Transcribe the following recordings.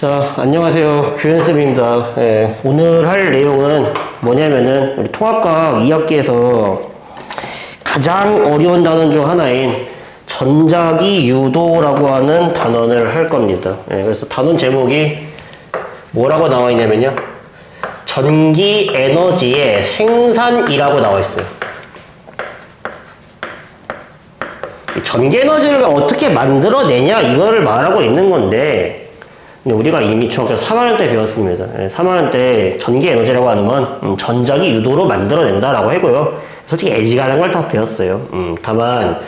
자, 안녕하세요. 규현쌤입니다. 예, 오늘 할 내용은 뭐냐면은, 우리 통합과학 2학기에서 가장 어려운 단원 중 하나인 전자기 유도라고 하는 단원을 할 겁니다. 예, 그래서 단원 제목이 뭐라고 나와 있냐면요. 전기 에너지의 생산이라고 나와 있어요. 전기 에너지를 어떻게 만들어내냐, 이거를 말하고 있는 건데, 우리가 이미 중학교 3학년 때 배웠습니다. 3학년 때 전기 에너지라고 하는 건 전자기 유도로 만들어낸다라고 하고요. 솔직히 애지간한 걸 다 배웠어요. 다만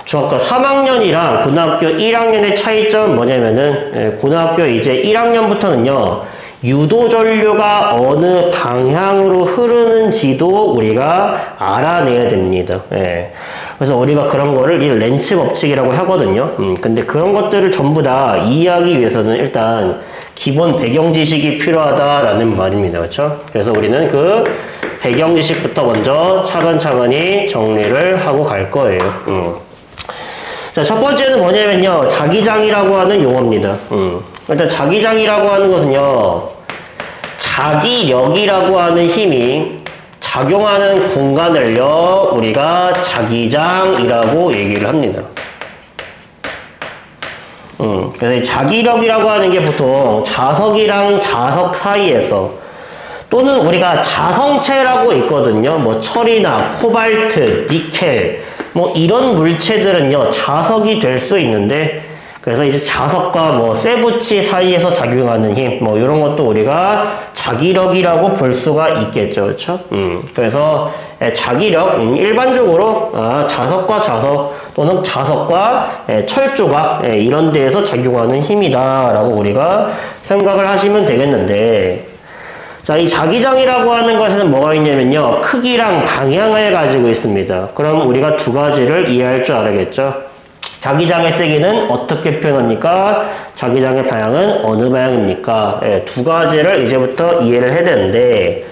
중학교 3학년이랑 고등학교 1학년의 차이점은 뭐냐면은 고등학교 이제 1학년부터는요. 유도 전류가 어느 방향으로 흐르는지도 우리가 알아내야 됩니다. 예. 그래서 우리가 그런 거를 이 렌츠 법칙이라고 하거든요. 근데 그런 것들을 전부 다 이해하기 위해서는 일단 기본 배경 지식이 필요하다라는 말입니다. 그렇죠? 그래서 우리는 그 배경 지식부터 먼저 차근차근히 정리를 하고 갈 거예요. 자, 첫 번째는 뭐냐면요. 자기장이라고 하는 용어입니다. 일단 자기장이라고 하는 것은요. 자기력이라고 하는 힘이 작용하는 공간을요. 우리가 자기장이라고 얘기를 합니다. 그래서 이 자기력이라고 하는 게 보통 자석이랑 자석 사이에서 또는 우리가 자성체라고 있거든요. 뭐 철이나 코발트, 니켈 뭐 이런 물체들은요. 자석이 될 수 있는데 그래서 이제 자석과 뭐 쇠붙이 사이에서 작용하는 힘, 뭐 이런 것도 우리가 자기력이라고 볼 수가 있겠죠, 그렇죠? 그래서 자기력 일반적으로 자석과 자석 또는 자석과 철조각 이런 데에서 작용하는 힘이다라고 우리가 생각을 하시면 되겠는데, 자, 이 자기장이라고 하는 것에는 뭐가 있냐면요, 크기랑 방향을 가지고 있습니다. 그럼 우리가 두 가지를 이해할 줄 알아야겠죠. 자기장의 세기는 어떻게 표현합니까? 자기장의 방향은 어느 방향입니까? 두 가지를 이제부터 이해를 해야 되는데,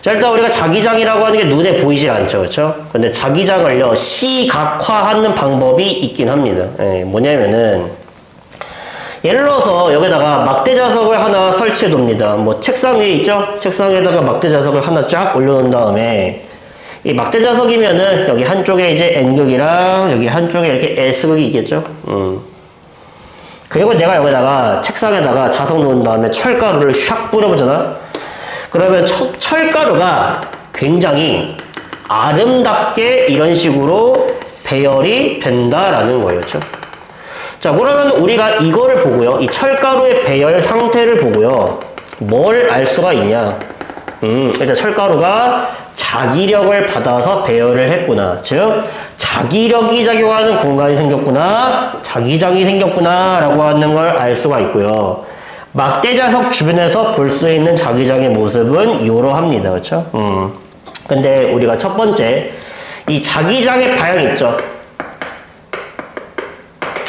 자, 일단 우리가 자기장이라고 하는 게 눈에 보이지 않죠, 그렇죠? 근데 자기장을요 시각화하는 방법이 있긴 합니다. 뭐냐면은 예를 들어서 여기다가 막대 자석을 하나 설치해 둡니다. 뭐 책상 위에 있죠? 책상에다가 막대 자석을 하나 쫙 올려놓은 다음에 이 막대 자석이면은 여기 한쪽에 이제 N극이랑 여기 한쪽에 이렇게 S극이 있겠죠? 그리고 내가 여기다가 책상에다가 자석 놓은 다음에 철가루를 샥 뿌려보잖아? 그러면 철가루가 굉장히 아름답게 이런 식으로 배열이 된다라는 거예요. 그렇죠? 자, 그러면 우리가 이거를 보고요. 이 철가루의 배열 상태를 보고요. 뭘 알 수가 있냐? 일단 철가루가 자기력을 받아서 배열을 했구나. 즉, 자기력이 작용하는 공간이 생겼구나. 자기장이 생겼구나. 라고 하는 걸 알 수가 있고요. 막대 자석 주변에서 볼 수 있는 자기장의 모습은 이러합니다. 그렇죠? 근데 우리가 첫 번째, 이 자기장의 방향 있죠?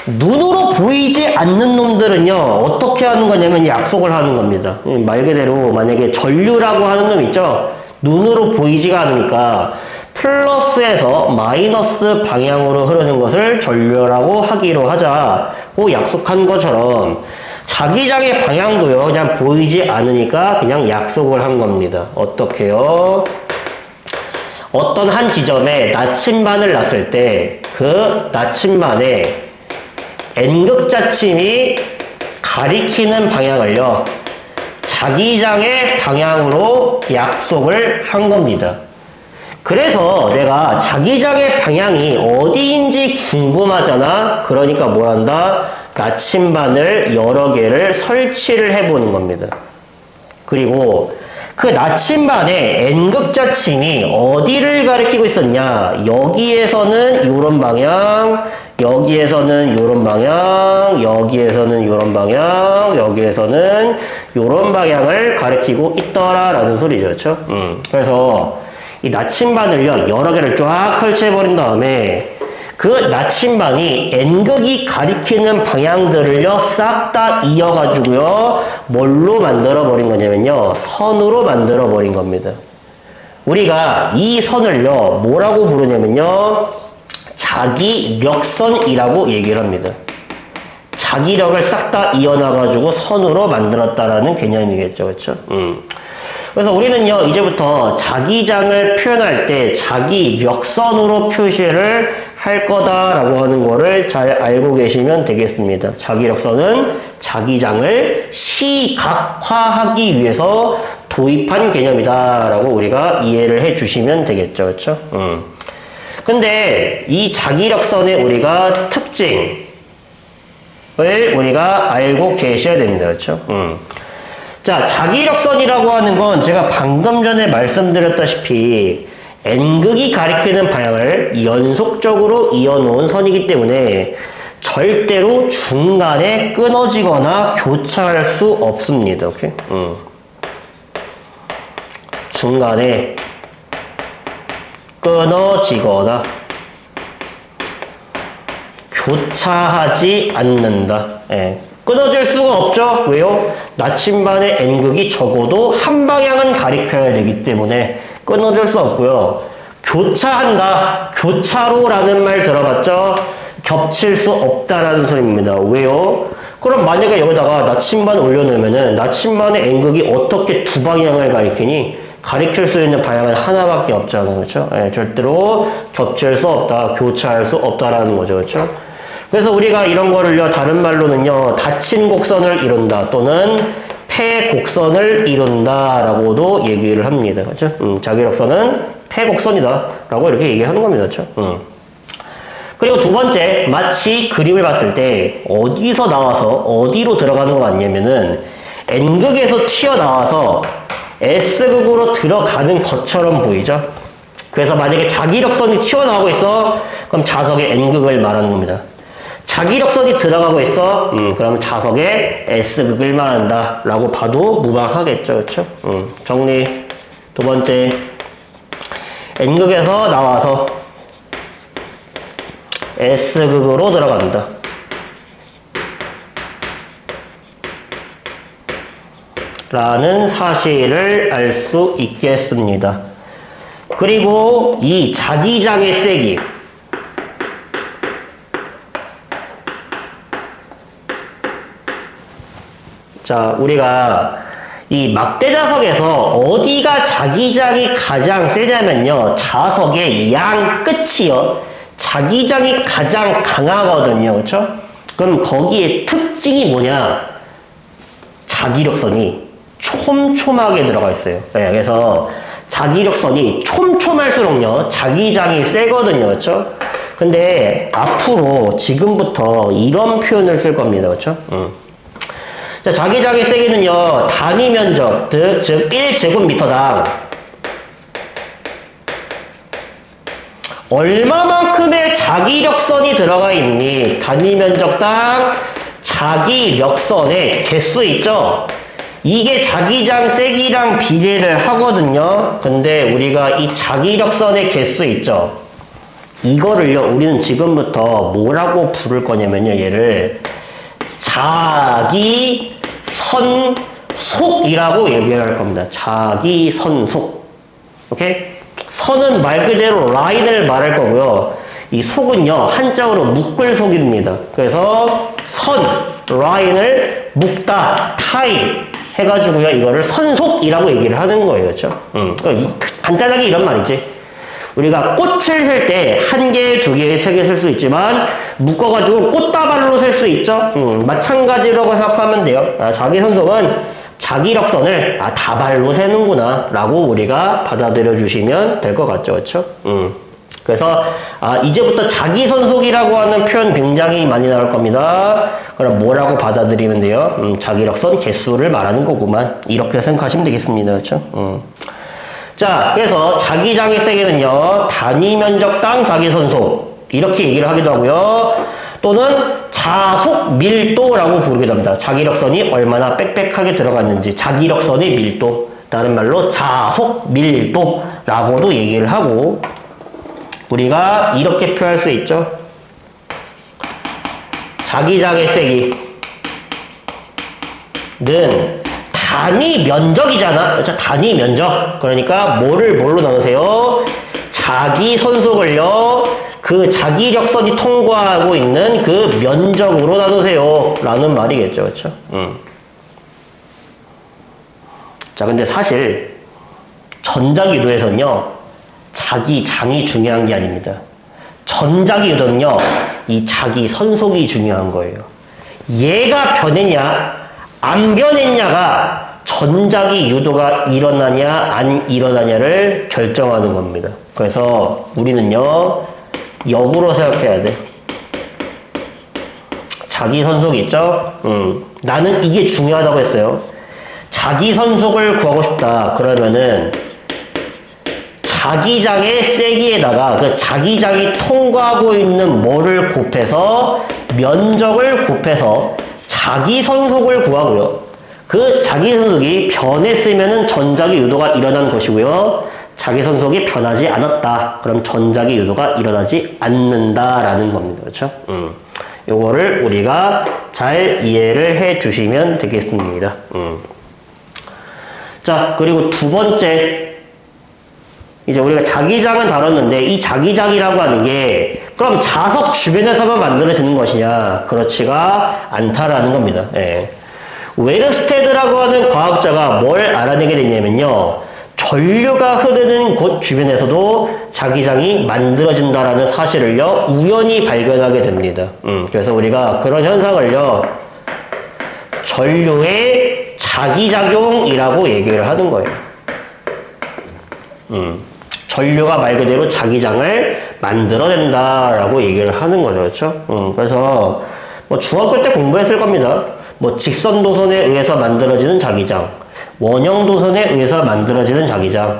눈으로 보이지 않는 놈들은요, 어떻게 하는 거냐면 약속을 하는 겁니다. 말 그대로 만약에 전류라고 하는 놈 있죠? 눈으로 보이지가 않으니까 플러스에서 마이너스 방향으로 흐르는 것을 전류라고 하기로 하자고 약속한 것처럼 자기장의 방향도요, 그냥 보이지 않으니까 그냥 약속을 한 겁니다. 어떻게요? 어떤 한 지점에 나침반을 놨을 때 그 나침반에 N극 자침이 가리키는 방향을요, 자기장의 방향으로 약속을 한 겁니다. 그래서 내가 자기장의 방향이 어디인지 궁금하잖아. 그러니까 뭘 한다? 나침반을 여러 개를 설치를 해보는 겁니다. 그리고 그 나침반의 N극 자침이 어디를 가리키고 있었냐? 여기에서는 요런 방향, 여기에서는 요런 방향, 여기에서는 요런 방향, 여기에서는 요런 방향을 가리키고 있더라라는 소리죠. 그렇죠? 그래서 이 나침반을요, 여러 개를 쫙 설치해버린 다음에 그 나침반이 N극이 가리키는 방향들을요, 싹 다 이어가지고요, 뭘로 만들어버린 거냐면요, 선으로 만들어버린 겁니다. 우리가 이 선을요, 뭐라고 부르냐면요, 자기력선이라고 얘기를 합니다. 자기력을 싹 다 이어놔가지고 선으로 만들었다라는 개념이겠죠. 그렇죠? 그래서 우리는요, 이제부터 자기장을 표현할 때 자기력선으로 표시를 할 거다라고 하는 거를 잘 알고 계시면 되겠습니다. 자기력선은 자기장을 시각화하기 위해서 도입한 개념이다라고 우리가 이해를 해 주시면 되겠죠. 그렇죠? 근데 이 자기력선의 우리가 특징을 우리가 알고 계셔야 됩니다. 그렇죠? 자, 자기력선이라고 하는 건 제가 방금 전에 말씀드렸다시피 N극이 가리키는 방향을 연속적으로 이어놓은 선이기 때문에 절대로 중간에 끊어지거나 교차할 수 없습니다. 오케이? 중간에 끊어지거나 교차하지 않는다. 예. 끊어질 수가 없죠. 왜요? 나침반의 N극이 적어도 한 방향은 가리켜야 되기 때문에 끊어질 수 없고요. 교차한다. 교차로라는 말 들어봤죠? 겹칠 수 없다라는 소리입니다. 왜요? 그럼 만약에 여기다가 나침반 올려놓으면은 나침반의 N극이 어떻게 두 방향을 가리키니? 가리킬 수 있는 방향은 하나밖에 없잖아요. 그렇죠? 예, 절대로 겹칠 수 없다. 교차할 수 없다라는 거죠. 그렇죠? 그래서 우리가 이런 거를요, 다른 말로는요, 닫힌 곡선을 이룬다 또는 폐곡선을 이룬다라고도 얘기를 합니다. 그렇죠? 자기력선은 폐곡선이다라고 이렇게 얘기하는 겁니다. 그렇죠? 그리고 두 번째, 마치 그림을 봤을 때 어디서 나와서 어디로 들어가는 거 같냐면은 N극에서 튀어나와서 S극으로 들어가는 것처럼 보이죠? 그래서 만약에 자기력선이 튀어나오고 있어, 그럼 자석의 N극을 말하는 겁니다. 자기력선이 들어가고 있어, 그러면 자석의 S극을 말한다 라고 봐도 무방하겠죠. 그렇죠? 정리. 두 번째, N극에서 나와서 S극으로 들어간다. 라는 사실을 알 수 있겠습니다. 그리고 이 자기장의 세기, 자, 우리가 이 막대자석에서 어디가 자기장이 가장 세냐면요, 자석의 양 끝이요, 자기장이 가장 강하거든요. 그렇죠? 그럼 거기에 특징이 뭐냐? 자기력선이 촘촘하게 들어가 있어요. 네, 그래서 자기력선이 촘촘할수록요, 자기장이 세거든요. 그렇죠? 근데 앞으로 지금부터 이런 표현을 쓸 겁니다. 그렇죠? 자, 자기장의 세기는요, 단위 면적, 즉 1제곱미터당 얼마만큼의 자기력선이 들어가 있니? 단위 면적당 자기력선의 개수 있죠? 이게 자기장 세기랑 비례를 하거든요. 근데 우리가 이 자기력선의 개수 있죠? 이거를요, 우리는 지금부터 뭐라고 부를 거냐면요, 얘를 자기선속이라고 얘기를 할 겁니다. 자기선속. 오케이? 선은 말 그대로 라인을 말할 거고요. 이 속은요, 한자어로 묶을 속입니다. 그래서 선, 라인을 묶다, 타이 해가지고요, 이거를 선속이라고 얘기를 하는 거예요. 그렇죠? 간단하게 이런 말이지. 우리가 꽃을 셀 때 한 개, 두 개, 세 개 셀 수 있지만 묶어가지고 꽃다발로 셀 수 있죠. 마찬가지라고 생각하면 돼요. 자기선속은 자기력선을 다발로 세는구나 라고 우리가 받아들여 주시면 될 것 같죠. 그렇죠? 그래서 이제부터 자기선속이라고 하는 표현 굉장히 많이 나올 겁니다. 그럼 뭐라고 받아들이면 돼요? 자기력선 개수를 말하는 거구만. 이렇게 생각하시면 되겠습니다. 그렇죠? 자, 그래서 자기장의 세기는요, 단위 면적당 자기선속 이렇게 얘기를 하기도 하고요. 또는 자속 밀도라고 부르기도 합니다. 자기력선이 얼마나 빽빽하게 들어갔는지, 자기력선의 밀도, 다른 말로 자속 밀도라고도 얘기를 하고, 우리가 이렇게 표현할 수 있죠. 자기장의 세기는 단위 면적이잖아. 그렇죠? 단위 면적. 그러니까 뭐를 뭘로 나누세요? 자기 선속을요, 그 자기력선이 통과하고 있는 그 면적으로 나누세요. 라는 말이겠죠. 그렇죠? 자, 근데 사실 전자기도에서는요. 자기장이 중요한 게 아닙니다. 전자기도는요. 이 자기 선속이 중요한 거예요. 얘가 변했냐 안 변했냐가 전자기 유도가 일어나냐 안 일어나냐를 결정하는 겁니다. 그래서 우리는요. 역으로 생각해야 돼. 자기 선속 있죠? 나는 이게 중요하다고 했어요. 자기 선속을 구하고 싶다. 그러면은 자기장의 세기에다가 그 자기장이 통과하고 있는 뭐를 곱해서 면적을 곱해서 자기 선속을 구하고요. 그 자기 선속이 변했으면은 전자기 유도가 일어난 것이고요. 자기 선속이 변하지 않았다. 그럼 전자기 유도가 일어나지 않는다라는 겁니다. 그렇죠? 요거를 우리가 잘 이해를 해 주시면 되겠습니다. 자, 그리고 두 번째. 이제 우리가 자기장은 다뤘는데 이 자기장이라고 하는 게 그럼 자석 주변에서만 만들어지는 것이냐? 그렇지가 않다라는 겁니다. 예. 웨르스테드라고 하는 과학자가 뭘 알아내게 됐냐면요. 전류가 흐르는 곳 주변에서도 자기장이 만들어진다라는 사실을요. 우연히 발견하게 됩니다. 그래서 우리가 그런 현상을요. 전류의 자기작용이라고 얘기를 하는 거예요. 전류가 말 그대로 자기장을 만들어낸다라고 얘기를 하는 거죠. 그렇죠? 그래서 뭐 중학교 때 공부했을 겁니다. 뭐 직선 도선에 의해서 만들어지는 자기장, 원형 도선에 의해서 만들어지는 자기장,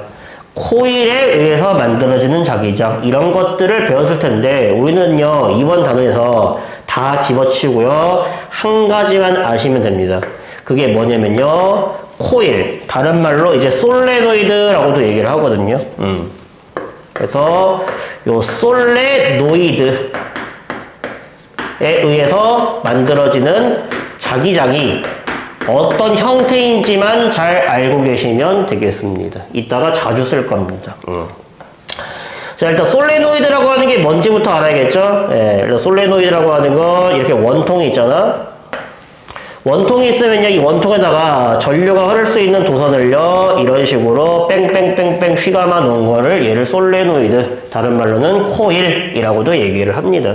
코일에 의해서 만들어지는 자기장 이런 것들을 배웠을 텐데 우리는요 이번 단원에서 다 집어치우고요 한 가지만 아시면 됩니다. 그게 뭐냐면요 코일, 다른 말로 이제 솔레노이드라고도 얘기를 하거든요. 그래서 요 솔레노이드에 의해서 만들어지는 자기장이 어떤 형태인지만 잘 알고 계시면 되겠습니다. 이따가 자주 쓸 겁니다. 자, 일단 솔레노이드라고 하는 게 뭔지부터 알아야겠죠? 예, 일단 솔레노이드라고 하는 건 이렇게 원통이 있잖아. 원통이 있으면요, 이 원통에다가 전류가 흐를 수 있는 도선을요, 이런 식으로 뺑뺑뺑뺑 휘감아 놓은 거를 얘를 솔레노이드, 다른 말로는 코일이라고도 얘기를 합니다.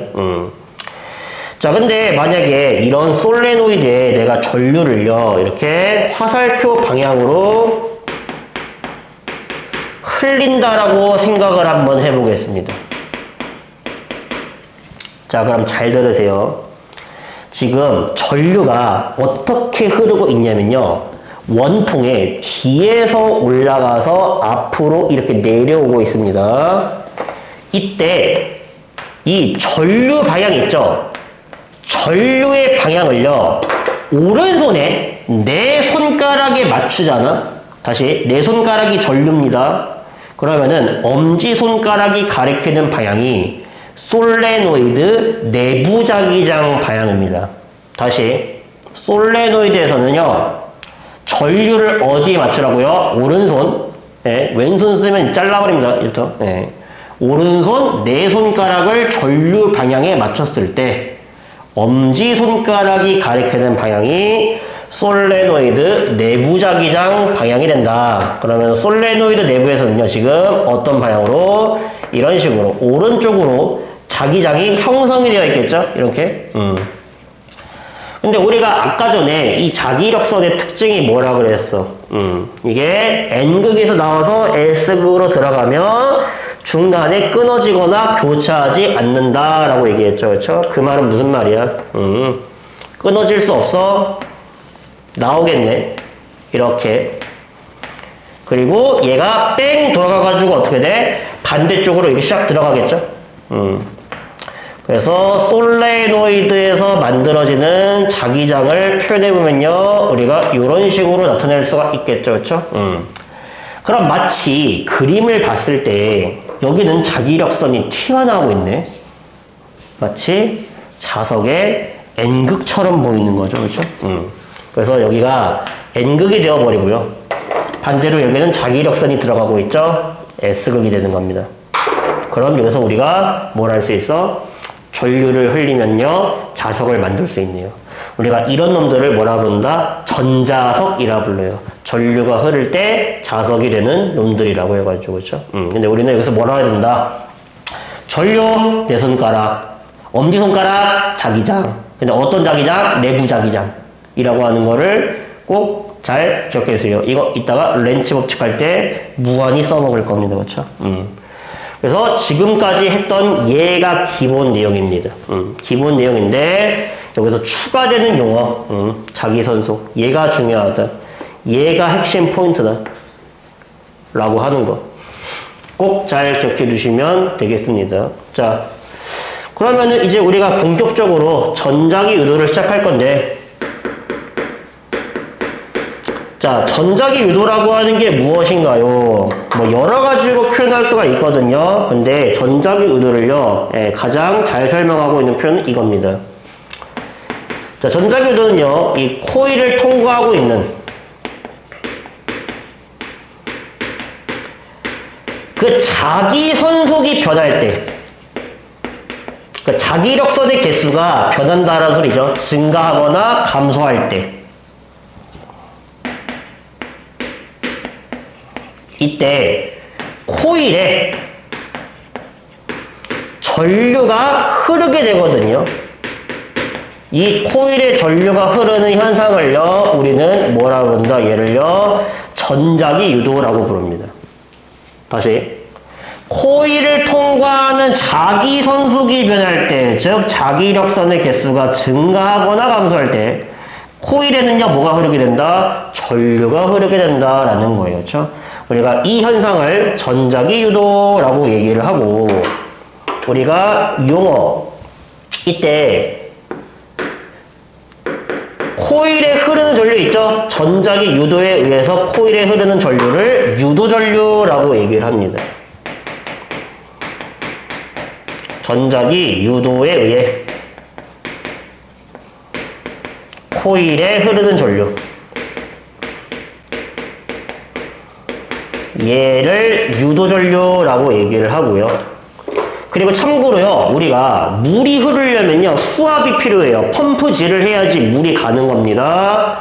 자, 근데 만약에 이런 솔레노이드에 내가 전류를요, 이렇게 화살표 방향으로 흘린다라고 생각을 한번 해보겠습니다. 자, 그럼 잘 들으세요. 지금 전류가 어떻게 흐르고 있냐면요. 원통에 뒤에서 올라가서 앞으로 이렇게 내려오고 있습니다. 이때 이 전류 방향 있죠? 전류의 방향을요. 오른손에 내 손가락에 맞추잖아. 다시 내 손가락이 전류입니다. 그러면은 엄지손가락이 가리키는 방향이 솔레노이드 내부 자기장 방향입니다. 다시 솔레노이드에서는요. 전류를 어디에 맞추라고요? 오른손. 예, 왼손 쓰면 잘라버립니다. 이렇게. 예. 오른손 내 손가락을 전류 방향에 맞췄을 때 엄지손가락이 가리키는 방향이 솔레노이드 내부 자기장 방향이 된다. 그러면 솔레노이드 내부에서는요. 지금 어떤 방향으로? 이런 식으로 오른쪽으로 자기장이 형성이 되어 있겠죠? 이렇게. 근데 우리가 아까 전에 이 자기력선의 특징이 뭐라 그랬어? 이게 N극에서 나와서 S극으로 들어가면 중간에 끊어지거나 교차하지 않는다라고 얘기했죠. 그렇죠? 그 말은 무슨 말이야? 끊어질 수 없어? 나오겠네. 이렇게. 그리고 얘가 뺑 돌아가가지고 어떻게 돼? 반대쪽으로 이렇게 샥 들어가겠죠? 그래서 솔레노이드에서 만들어지는 자기장을 표현해보면요. 우리가 이런 식으로 나타낼 수가 있겠죠. 그렇죠? 그럼 마치 그림을 봤을 때 여기는 자기력선이 튀어나오고 있네. 마치 자석의 N극처럼 보이는 거죠. 그렇죠? 그래서 여기가 N극이 되어버리고요. 반대로 여기는 자기력선이 들어가고 있죠. S극이 되는 겁니다. 그럼 여기서 우리가 뭘 할 수 있어? 전류를 흘리면요, 자석을 만들 수 있네요. 우리가 이런 놈들을 뭐라 부른다? 전자석이라 불러요. 전류가 흐를 때 자석이 되는 놈들이라고 해가지고, 그렇죠? 근데 우리는 여기서 뭐라 해야 된다? 전류, 내 손가락, 엄지손가락, 자기장. 근데 어떤 자기장? 내부 자기장이라고 하는 거를 꼭 잘 기억해주세요. 이거 이따가 렌치 법칙 할 때 무한히 써먹을 겁니다. 그렇죠? 그래서 지금까지 했던 얘가 기본 내용입니다. 기본 내용인데 여기서 추가되는 용어, 자기선속. 얘가 중요하다. 얘가 핵심 포인트다. 라고 하는 거. 꼭 잘 기억해 주시면 되겠습니다. 자, 그러면은 이제 우리가 본격적으로 전자기 유도를 시작할 건데, 자, 전자기 유도라고 하는 게 무엇인가요? 뭐 여러 가지로 표현할 수가 있거든요. 근데 전자기 유도를요, 가장 잘 설명하고 있는 표현은 이겁니다. 자, 전자기 유도는요, 이 코일을 통과하고 있는 그 자기 선속이 변할 때, 그 자기력선의 개수가 변한다라는 소리죠. 증가하거나 감소할 때. 이때 코일에 전류가 흐르게 되거든요. 이 코일에 전류가 흐르는 현상을요, 우리는 뭐라 그런다? 얘를요, 전자기 유도라고 부릅니다. 다시. 코일을 통과하는 자기 선속이 변할 때, 즉 자기력선의 개수가 증가하거나 감소할 때 코일에는요, 뭐가 흐르게 된다? 전류가 흐르게 된다라는 거예요. 그렇죠? 우리가 이 현상을 전자기 유도라고 얘기를 하고, 우리가 용어, 이때 코일에 흐르는 전류 있죠? 전자기 유도에 의해서 코일에 흐르는 전류를 유도전류라고 얘기를 합니다. 전자기 유도에 의해 코일에 흐르는 전류, 얘를 유도전류라고 얘기를 하고요. 그리고 참고로요, 우리가 물이 흐르려면요, 수압이 필요해요. 펌프질을 해야지 물이 가는 겁니다.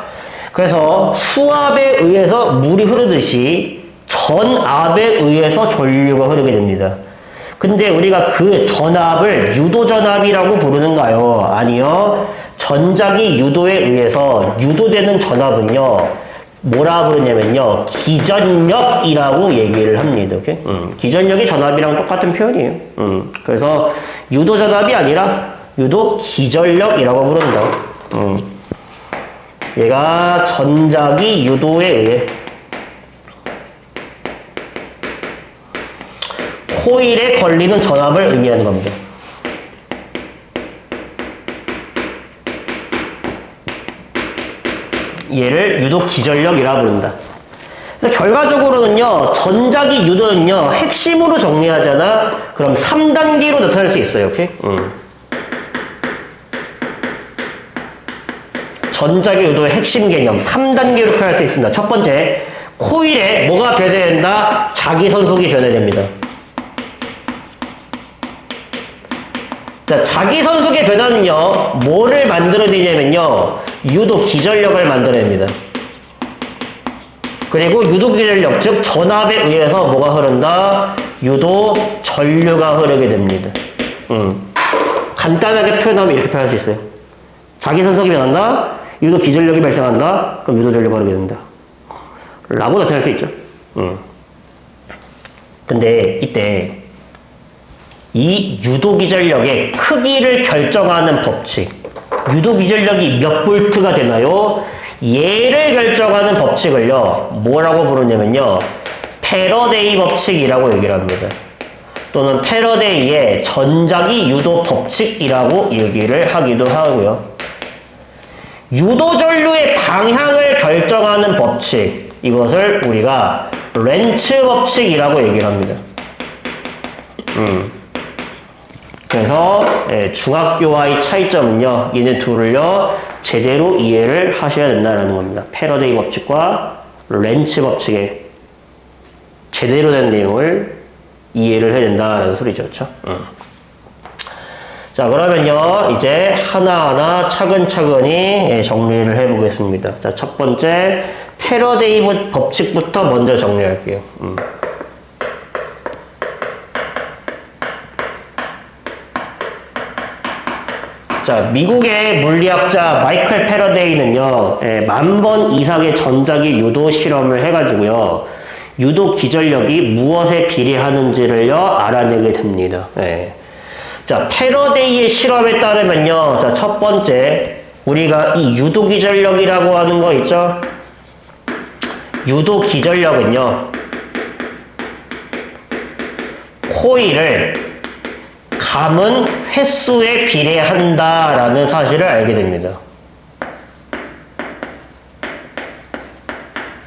그래서 수압에 의해서 물이 흐르듯이 전압에 의해서 전류가 흐르게 됩니다. 근데 우리가 그 전압을 유도전압이라고 부르는가요? 아니요. 전자기 유도에 의해서 유도되는 전압은요, 뭐라 부르냐면요, 기전력이라고 얘기를 합니다. 오케이? 기전력이 전압이랑 똑같은 표현이에요. 그래서 유도전압이 아니라 유도 기전력이라고 부른다. 얘가 전자기 유도에 의해 코일에 걸리는 전압을 의미하는 겁니다. 얘를 유도 기전력이라 부른다. 그래서 결과적으로는요, 전자기 유도는요, 핵심으로 정리하잖아. 그럼 3단계로 나타날 수 있어요. 오케이? 전자기 유도의 핵심 개념 3단계로 표현할 수 있습니다. 첫 번째, 코일에 뭐가 변해된다? 자기 선속이 변해됩니다. 자, 자기 선속의 변화는요, 뭐를 만들어내냐면요, 유도 기전력을 만들어냅니다. 그리고 유도 기전력, 즉 전압에 의해서 뭐가 흐른다? 유도 전류가 흐르게 됩니다. 간단하게 표현하면 이렇게 표현할 수 있어요. 자기 선속이 변한다, 유도 기전력이 발생한다, 그럼 유도 전류가 흐르게 된다. 라고 나타낼 수 있죠. 근데 이때 이 유도기전력의 크기를 결정하는 법칙, 유도기전력이 몇 볼트가 되나요? 얘를 결정하는 법칙을요, 뭐라고 부르냐면요, 패러데이 법칙이라고 얘기를 합니다. 또는 패러데이의 전자기 유도 법칙이라고 얘기를 하기도 하고요. 유도전류의 방향을 결정하는 법칙, 이것을 우리가 렌츠 법칙이라고 얘기를 합니다. 그래서 중학교와의 차이점은요, 얘네 둘을요, 제대로 이해를 하셔야 된다는 겁니다. 패러데이 법칙과 렌츠 법칙의 제대로 된 내용을 이해를 해야 된다라는 소리죠. 그렇죠? 자, 그러면요, 이제 하나하나 차근차근히 정리를 해보겠습니다. 자, 첫 번째, 패러데이 법칙부터 먼저 정리할게요. 자, 미국의 물리학자 마이클 패러데이는요, 10,000번 이상의 전자기 유도 실험을 해가지고요, 유도 기전력이 무엇에 비례하는지를요, 알아내게 됩니다. 자, 패러데이의 실험에 따르면요, 자, 첫 번째, 우리가 이 유도 기전력이라고 하는 거 있죠? 유도 기전력은요, 코일을 감은 횟수에 비례한다라는 사실을 알게 됩니다.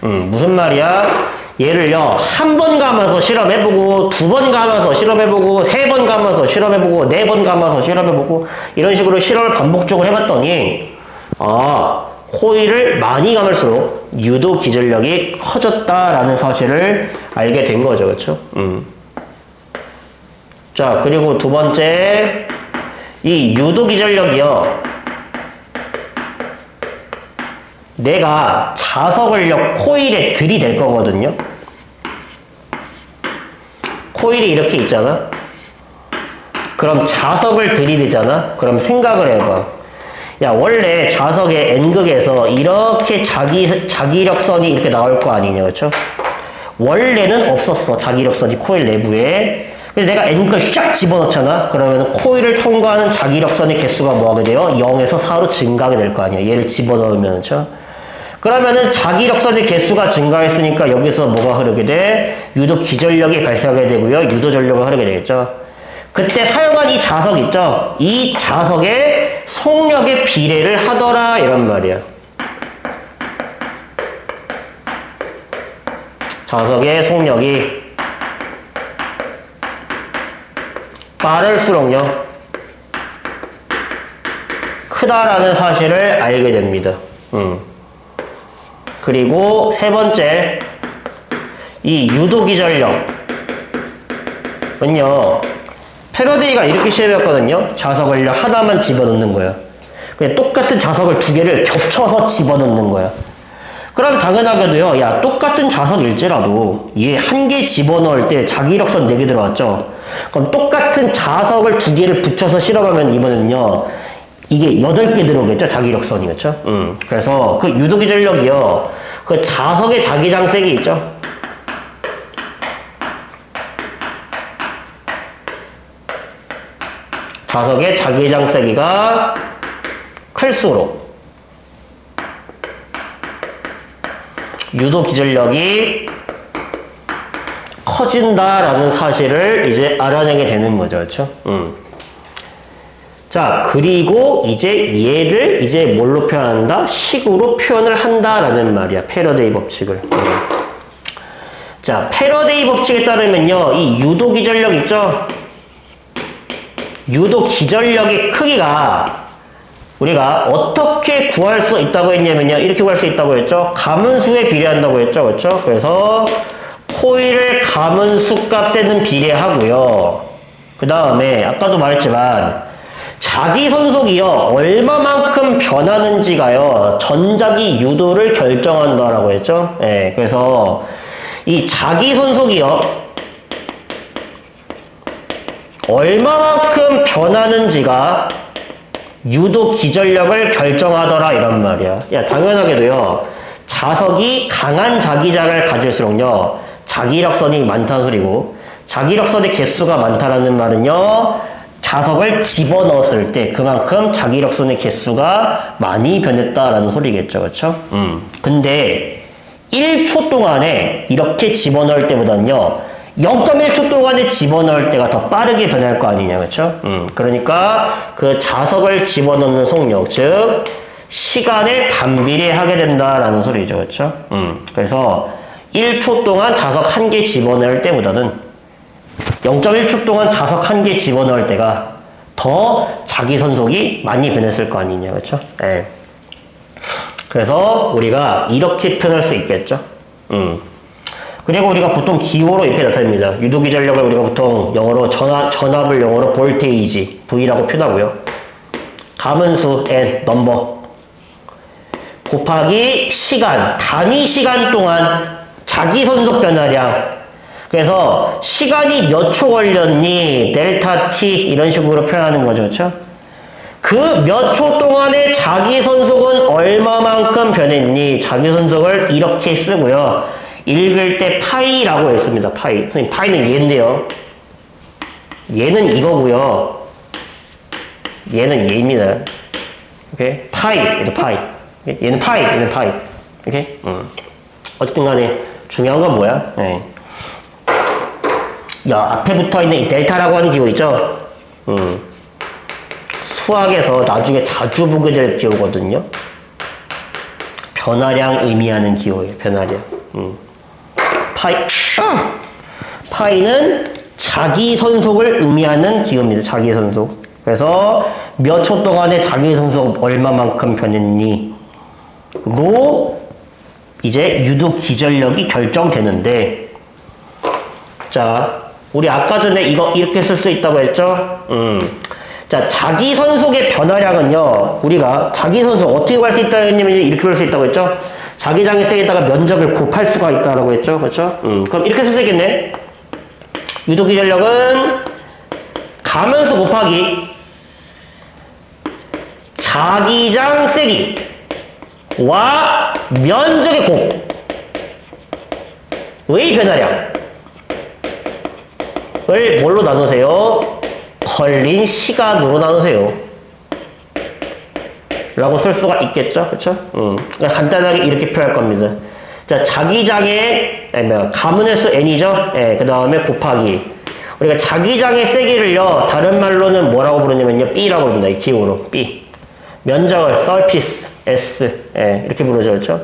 무슨 말이야? 얘를요, 한 번 감아서 실험해보고, 2번 감아서 실험해보고, 3번 감아서 실험해보고, 4번 감아서 실험해보고, 이런 식으로 실험을 반복적으로 해봤더니, 코일을 많이 감을수록 유도 기전력이 커졌다라는 사실을 알게 된 거죠. 그렇죠? 자, 그리고 두 번째, 이 유도 기전력이요, 내가 자석을요, 코일에 들이댈 거거든요. 코일이 이렇게 있잖아. 그럼 자석을 들이대잖아. 그럼 생각을 해봐. 야, 원래 자석의 N극에서 이렇게 자기력선이 이렇게 나올 거 아니냐, 그렇죠? 원래는 없었어, 자기력선이 코일 내부에. 근데 내가 N극을 쫙 집어넣잖아. 그러면 코일을 통과하는 자기력선의 개수가 뭐하게 돼요? 0에서 4로 증가하게 될 거 아니야. 얘를 집어넣으면, 그렇죠? 그러면은 자기력선의 개수가 증가했으니까 여기서 뭐가 흐르게 돼? 유도 기전력이 발생하게 되고요. 유도 전력이 흐르게 되겠죠. 그때 사용한 이 자석 있죠? 이 자석의 속력의 비례를 하더라 이런 말이야. 자석의 속력이 빠를수록요 크다라는 사실을 알게 됩니다. 그리고 세 번째, 이 유도 기전력은요, 패러데이가 이렇게 시험했거든요. 자석을 하나만 집어넣는 거예요. 그냥 똑같은 자석을 2개를 겹쳐서 집어넣는 거야. 그럼 당연하게도요, 야, 똑같은 자석일지라도 얘 1개 집어넣을 때 자기력선 4개 들어갔죠? 그럼 똑같은 자석을 2개를 붙여서 실험하면 이번에는요, 이게 8개 들어오겠죠? 자기력선이, 그렇죠? 그래서 그 유도기전력이요, 그 자석의 자기장색이 있죠? 자석의 자기장세기가 클수록 유도 기전력이 커진다라는 사실을 이제 알아내게 되는 거죠. 그렇죠? 자, 그리고 이제 얘를 이제 뭘로 표현한다? 식으로 표현을 한다라는 말이야. 패러데이 법칙을. 자, 패러데이 법칙에 따르면요, 이 유도 기전력 있죠? 유도 기전력의 크기가 우리가 어떻게 구할 수 있다고 했냐면요, 이렇게 구할 수 있다고 했죠? 가문수에 비례한다고 했죠? 그렇죠? 그래서 코일을 가문수 값에는 비례하고요. 그 다음에 아까도 말했지만 자기 손속이요, 얼마만큼 변하는지가요, 전자기 유도를 결정한다라고 했죠? 예, 그래서 이 자기 손속이요, 얼마만큼 변하는지가 유도 기전력을 결정하더라 이런 말이야. 야, 당연하게도요, 자석이 강한 자기장을 가질수록요, 자기력선이 많다는 소리고, 자기력선의 개수가 많다라는 말은요, 자석을 집어넣었을 때 그만큼 자기력선의 개수가 많이 변했다라는 소리겠죠. 그렇죠? 근데 1초 동안에 이렇게 집어넣을 때보다는요, 0.1초 동안에 집어넣을 때가 더 빠르게 변할 거 아니냐. 그렇죠? 그러니까 그 자석을 집어넣는 속력, 즉 시간에 반비례하게 된다라는 소리죠. 그렇죠? 그래서 1초 동안 자석 1개 집어넣을 때보다는 0.1초 동안 자석 1개 집어넣을 때가 더 자기 선속이 많이 변했을 거 아니냐. 그렇죠? 예. 그래서 우리가 이렇게 표현할 수 있겠죠. 그리고 우리가 보통 기호로 이렇게 나타냅니다. 유도기 전력을 우리가 보통 영어로 전압을 영어로 볼테이지 V라고 표현하고요. 가문수 N 넘버 곱하기 시간 단위 시간 동안 자기 선속 변화량. 그래서 시간이 몇 초 걸렸니 델타 T 이런 식으로 표현하는 거죠. 그렇죠? 그 몇 초 동안의 자기 선속은 얼마만큼 변했니? 자기 선속을 이렇게 쓰고요. 읽을 때 파이라고 읽습니다. 파이. 선생님, 파이는 얘인데요. 얘는 이거고요. 얘는 얘입니다. 오케이? 파이, 얘도 파이. 얘는 파이, 얘는 파이. 오케이? 어쨌든 간에 중요한 건 뭐야? 네. 야, 앞에 붙어 있는 이 델타라고 하는 기호 있죠? 수학에서 나중에 자주 보게 될 기호거든요. 변화량 의미하는 기호예요. 변화량. 파이는 자기 선속을 의미하는 기호입니다. 자기 선속. 그래서 몇 초 동안에 자기 선속 얼마만큼 변했니? 로 이제 유도 기전력이 결정되는데, 자, 우리 아까 전에 이거 이렇게 쓸 수 있다고 했죠? 자, 자기 선속의 변화량은요, 우리가 자기 선속 어떻게 구할 수 있다고 했냐면 이렇게 구할 수 있다고 했죠? 자기장의 세에다가 면적을 곱할 수가 있다고 했죠? 그렇죠? 그럼 이렇게 쓸 수 있겠네? 유도기 전력은 가면수 곱하기 자기장 세기와 면적의 곱의 변화량을 뭘로 나누세요? 걸린 시간으로 나누세요. 라고 쓸 수가 있겠죠? 그쵸? 그러니까 간단하게 이렇게 표현할 겁니다. 자, 자기장의, 가문의 수 n이죠? 예, 그 다음에 곱하기. 우리가 자기장의 세기를요, 다른 말로는 뭐라고 부르냐면요, B라고 부릅니다. 이 기호로. B. 면적을, surface, S. 예, 이렇게 부르죠. 그렇죠?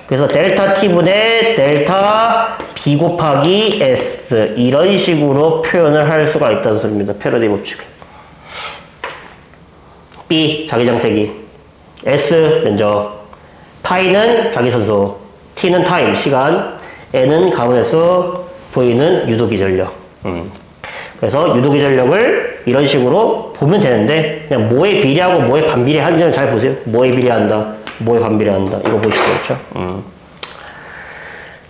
그래서 델타 T분의 델타 B 곱하기 S. 이런 식으로 표현을 할 수가 있다는 소리입니다. 패러데이 법칙을. B, 자기장 세기. S, 면적. 파이는 자기선속. T는 타임, 시간. N은 가문의 수. V는 유도기 전력. 그래서 유도기 전력을 이런 식으로 보면 되는데, 그냥 뭐에 비례하고 뭐에 반비례하는지는 잘 보세요. 뭐에 비례한다, 뭐에 반비례한다. 이거 보시죠. 그렇죠?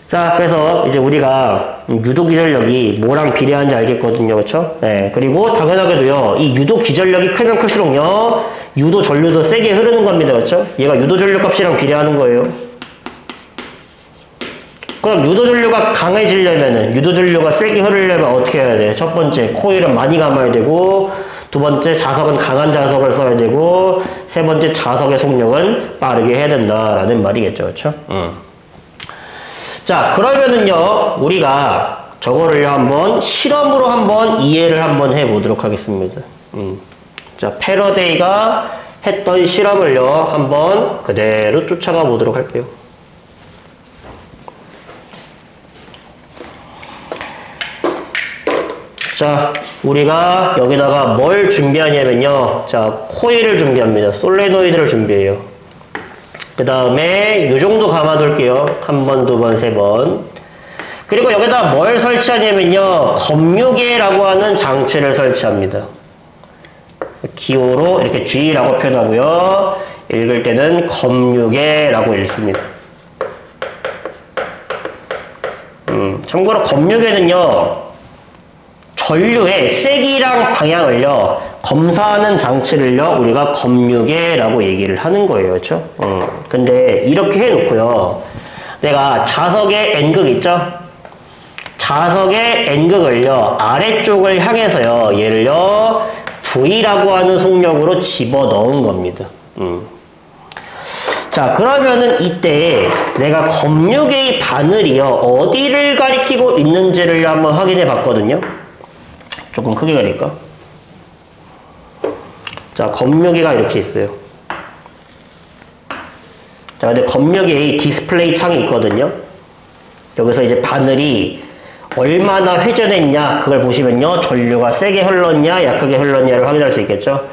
자, 그래서 이제 우리가 유도기 전력이 뭐랑 비례하는지 알겠거든요. 그렇죠? 네. 그리고 당연하게도요, 이 유도기 전력이 크면 클수록요, 유도 전류도 세게 흐르는 겁니다. 그렇죠? 얘가 유도 전류 값이랑 비례하는 거예요. 그럼 유도 전류가 강해지려면은, 유도 전류가 세게 흐르려면 어떻게 해야 돼? 첫 번째, 코일은 많이 감아야 되고, 두 번째, 자석은 강한 자석을 써야 되고, 세 번째, 자석의 속력은 빠르게 해야 된다라는 말이겠죠. 그렇죠? 자, 그러면은요, 우리가 저거를 한번 실험으로 한번 이해를 한번 해보도록 하겠습니다. 자, 패러데이가 했던 실험을요, 한번 그대로 쫓아가 보도록 할게요. 자, 우리가 여기다가 뭘 준비하냐면요. 자, 코일을 준비합니다. 솔레노이드를 준비해요. 그 다음에 요 정도 감아둘게요. 한 번, 두 번, 세 번. 그리고 여기다 뭘 설치하냐면요. 검유계라고 하는 장치를 설치합니다. 기호로 이렇게 G라고 표현하고요. 읽을 때는 검유계라고 읽습니다. 참고로 검유계는요, 전류의 세기랑 방향을요, 검사하는 장치를요, 우리가 검유계라고 얘기를 하는 거예요. 그렇죠? 근데 이렇게 해놓고요, 내가 자석의 N극 있죠? 자석의 N극을요, 아래쪽을 향해서요, 얘를요, V라고 하는 속력으로 집어넣은 겁니다. 자, 그러면은 이때 내가 검유계의 바늘이요, 어디를 가리키고 있는지를 한번 확인해 봤거든요. 조금 크게 가릴까? 자, 검유계가 이렇게 있어요. 자, 근데 검유계의 디스플레이 창이 있거든요. 여기서 이제 바늘이 얼마나 회전했냐, 그걸 보시면요, 전류가 세게 흘렀냐, 약하게 흘렀냐를 확인할 수 있겠죠.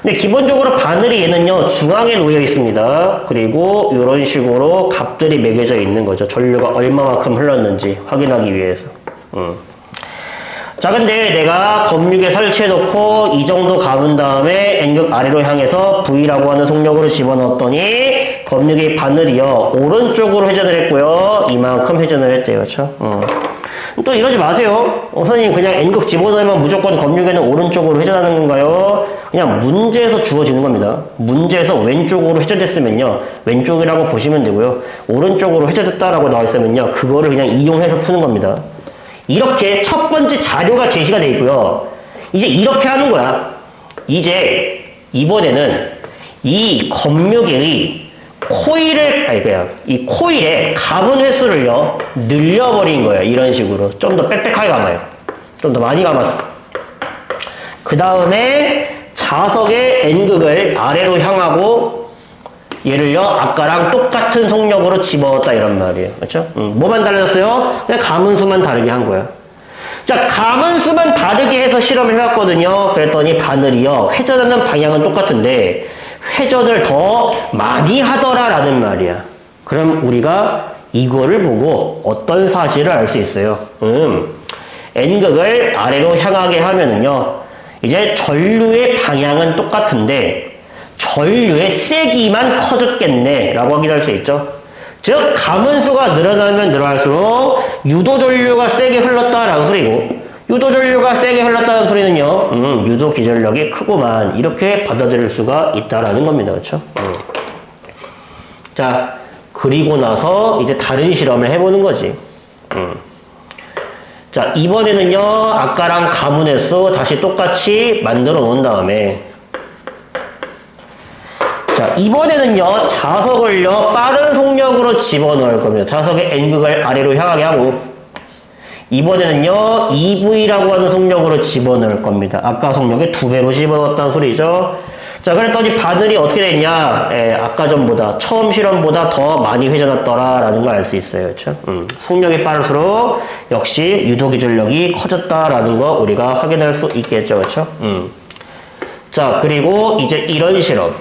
근데 기본적으로 바늘이 얘는요, 중앙에 놓여 있습니다. 그리고 이런 식으로 값들이 매겨져 있는 거죠. 전류가 얼마만큼 흘렀는지 확인하기 위해서. 자, 근데 내가 검육에 설치해 놓고 이 정도 감은 다음에 N극 아래로 향해서 V라고 하는 속력으로 집어넣었더니 검육의 바늘이요, 오른쪽으로 회전을 했고요. 이만큼 회전을 했대요. 그렇죠? 또 이러지 마세요. 선생님 그냥 N극 집어넣으면 무조건 검육에는 오른쪽으로 회전하는 건가요? 그냥 문제에서 주어지는 겁니다. 문제에서 왼쪽으로 회전됐으면요, 왼쪽이라고 보시면 되고요. 오른쪽으로 회전됐다라고 나와 있으면요, 그거를 그냥 이용해서 푸는 겁니다. 이렇게 첫 번째 자료가 제시가 되어 있고요. 이제 이렇게 하는 거야. 이제 이번에는 이 검육의 이 코일의 감은 횟수를요, 늘려버린 거예요. 이런 식으로. 좀 더 빽빽하게 감아요. 좀 더 많이 감았어. 그 다음에 자석의 N극을 아래로 향하고 얘를요, 아까랑 똑같은 속력으로 집어넣었다 이런 말이에요. 그렇죠? 뭐만 달라졌어요? 그냥 감은 수만 다르게 한 거야. 자, 감은 수만 다르게 해서 실험을 해봤거든요. 그랬더니 바늘이요, 회전하는 방향은 똑같은데 회전을 더 많이 하더라라는 말이야. 그럼 우리가 이거를 보고 어떤 사실을 알 수 있어요? N극을 아래로 향하게 하면은요, 이제 전류의 방향은 똑같은데 전류의 세기만 커졌겠네 라고 확인할 수 있죠. 즉 감은수가 늘어나면 늘어날수록 유도전류가 세게 흘렀다라는 소리고, 유도전류가 세게 흘렀다는 소리는요, 유도 기전력이 크고만 이렇게 받아들일 수가 있다라는 겁니다. 그렇죠? 자, 그리고 나서 이제 다른 실험을 해보는 거지. 자, 이번에는요, 아까랑 감은 횟수 다시 똑같이 만들어 놓은 다음에, 자, 이번에는요, 자석을요, 빠른 속력으로 집어넣을 겁니다. 자석의 N극을 아래로 향하게 하고, 이번에는요, EV라고 하는 속력으로 집어넣을 겁니다. 아까 속력의 2배로 집어넣었다는 소리죠. 자, 그랬더니 바늘이 어떻게 됐냐? 아까 전보다, 처음 실험보다 더 많이 회전했더라라는 걸 알 수 있어요. 그렇죠? 속력이 빠를수록 역시 유도기전력이 커졌다라는 거 우리가 확인할 수 있겠죠. 그렇죠? 자, 그리고 이제 이런 실험.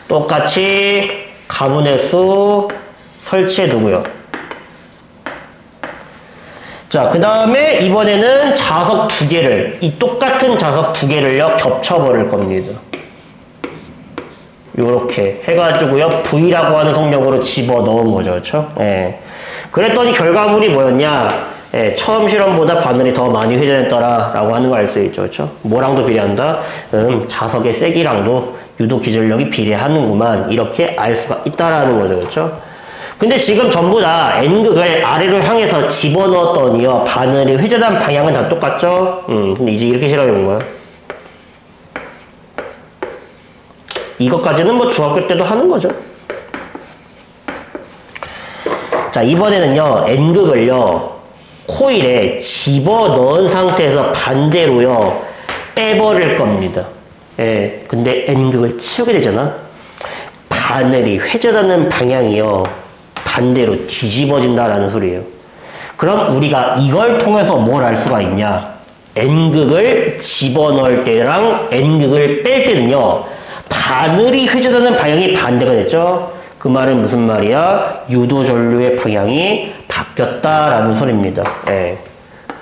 똑같이 감은 횟수 설치해 두고요. 자, 그 다음에 이번에는 자석 2개를, 이 똑같은 자석 2개를요, 겹쳐버릴 겁니다. 요렇게 해가지고요, V라고 하는 속력으로 집어 넣은 거죠. 그렇죠? 예. 그랬더니 결과물이 뭐였냐? 예, 처음 실험보다 바늘이 더 많이 회전했더라라고 하는 걸 알 수 있죠. 그렇죠? 뭐랑도 비례한다? 자석의 세기랑도 유도 기전력이 비례하는구만. 이렇게 알 수가 있다라는 거죠. 그렇죠? 근데 지금 전부 다 N극을 아래로 향해서 집어넣었더니요, 바늘이 회전한 방향은 다 똑같죠? 근데 이제 이렇게 실험해 본 거야. 이것까지는 뭐 중학교 때도 하는 거죠. 자, 이번에는요, N극을요, 코일에 집어넣은 상태에서 반대로요, 빼버릴 겁니다. 예, 근데 N극을 치우게 되잖아? 바늘이 회전하는 방향이요, 반대로 뒤집어진다라는 소리예요. 그럼 우리가 이걸 통해서 뭘 알 수가 있냐? N극을 집어넣을 때랑 N극을 뺄 때는요, 바늘이 회전하는 방향이 반대가 됐죠? 그 말은 무슨 말이야? 유도전류의 방향이 바뀌었다라는 소리입니다. 예.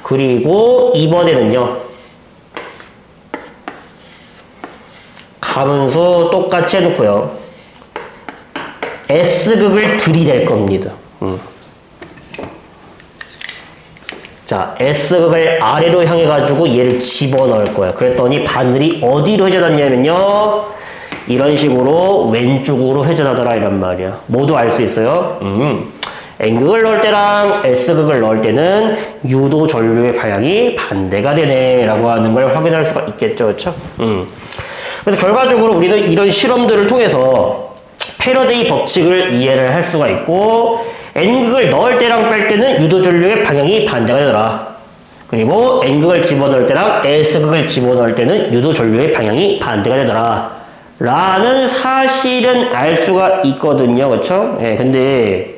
그리고 이번에는요, 감은수 똑같이 해놓고요, S극을 들이댈 겁니다. 자, S극을 아래로 향해가지고 얘를 집어넣을 거야. 그랬더니 바늘이 어디로 회전하냐면요, 이런 식으로 왼쪽으로 회전하더라 이란 말이야. 모두 알 수 있어요. N극을 넣을 때랑 S극을 넣을 때는 유도 전류의 방향이 반대가 되네 라고 하는 걸 확인할 수가 있겠죠. 그렇죠? 그래서 결과적으로 우리는 이런 실험들을 통해서 패러데이 법칙을 이해를 할 수가 있고, N극을 넣을 때랑 뺄 때는 유도전류의 방향이 반대가 되더라. 그리고 N극을 집어넣을 때랑 S극을 집어넣을 때는 유도전류의 방향이 반대가 되더라. 라는 사실은 알 수가 있거든요. 그렇죠? 예, 근데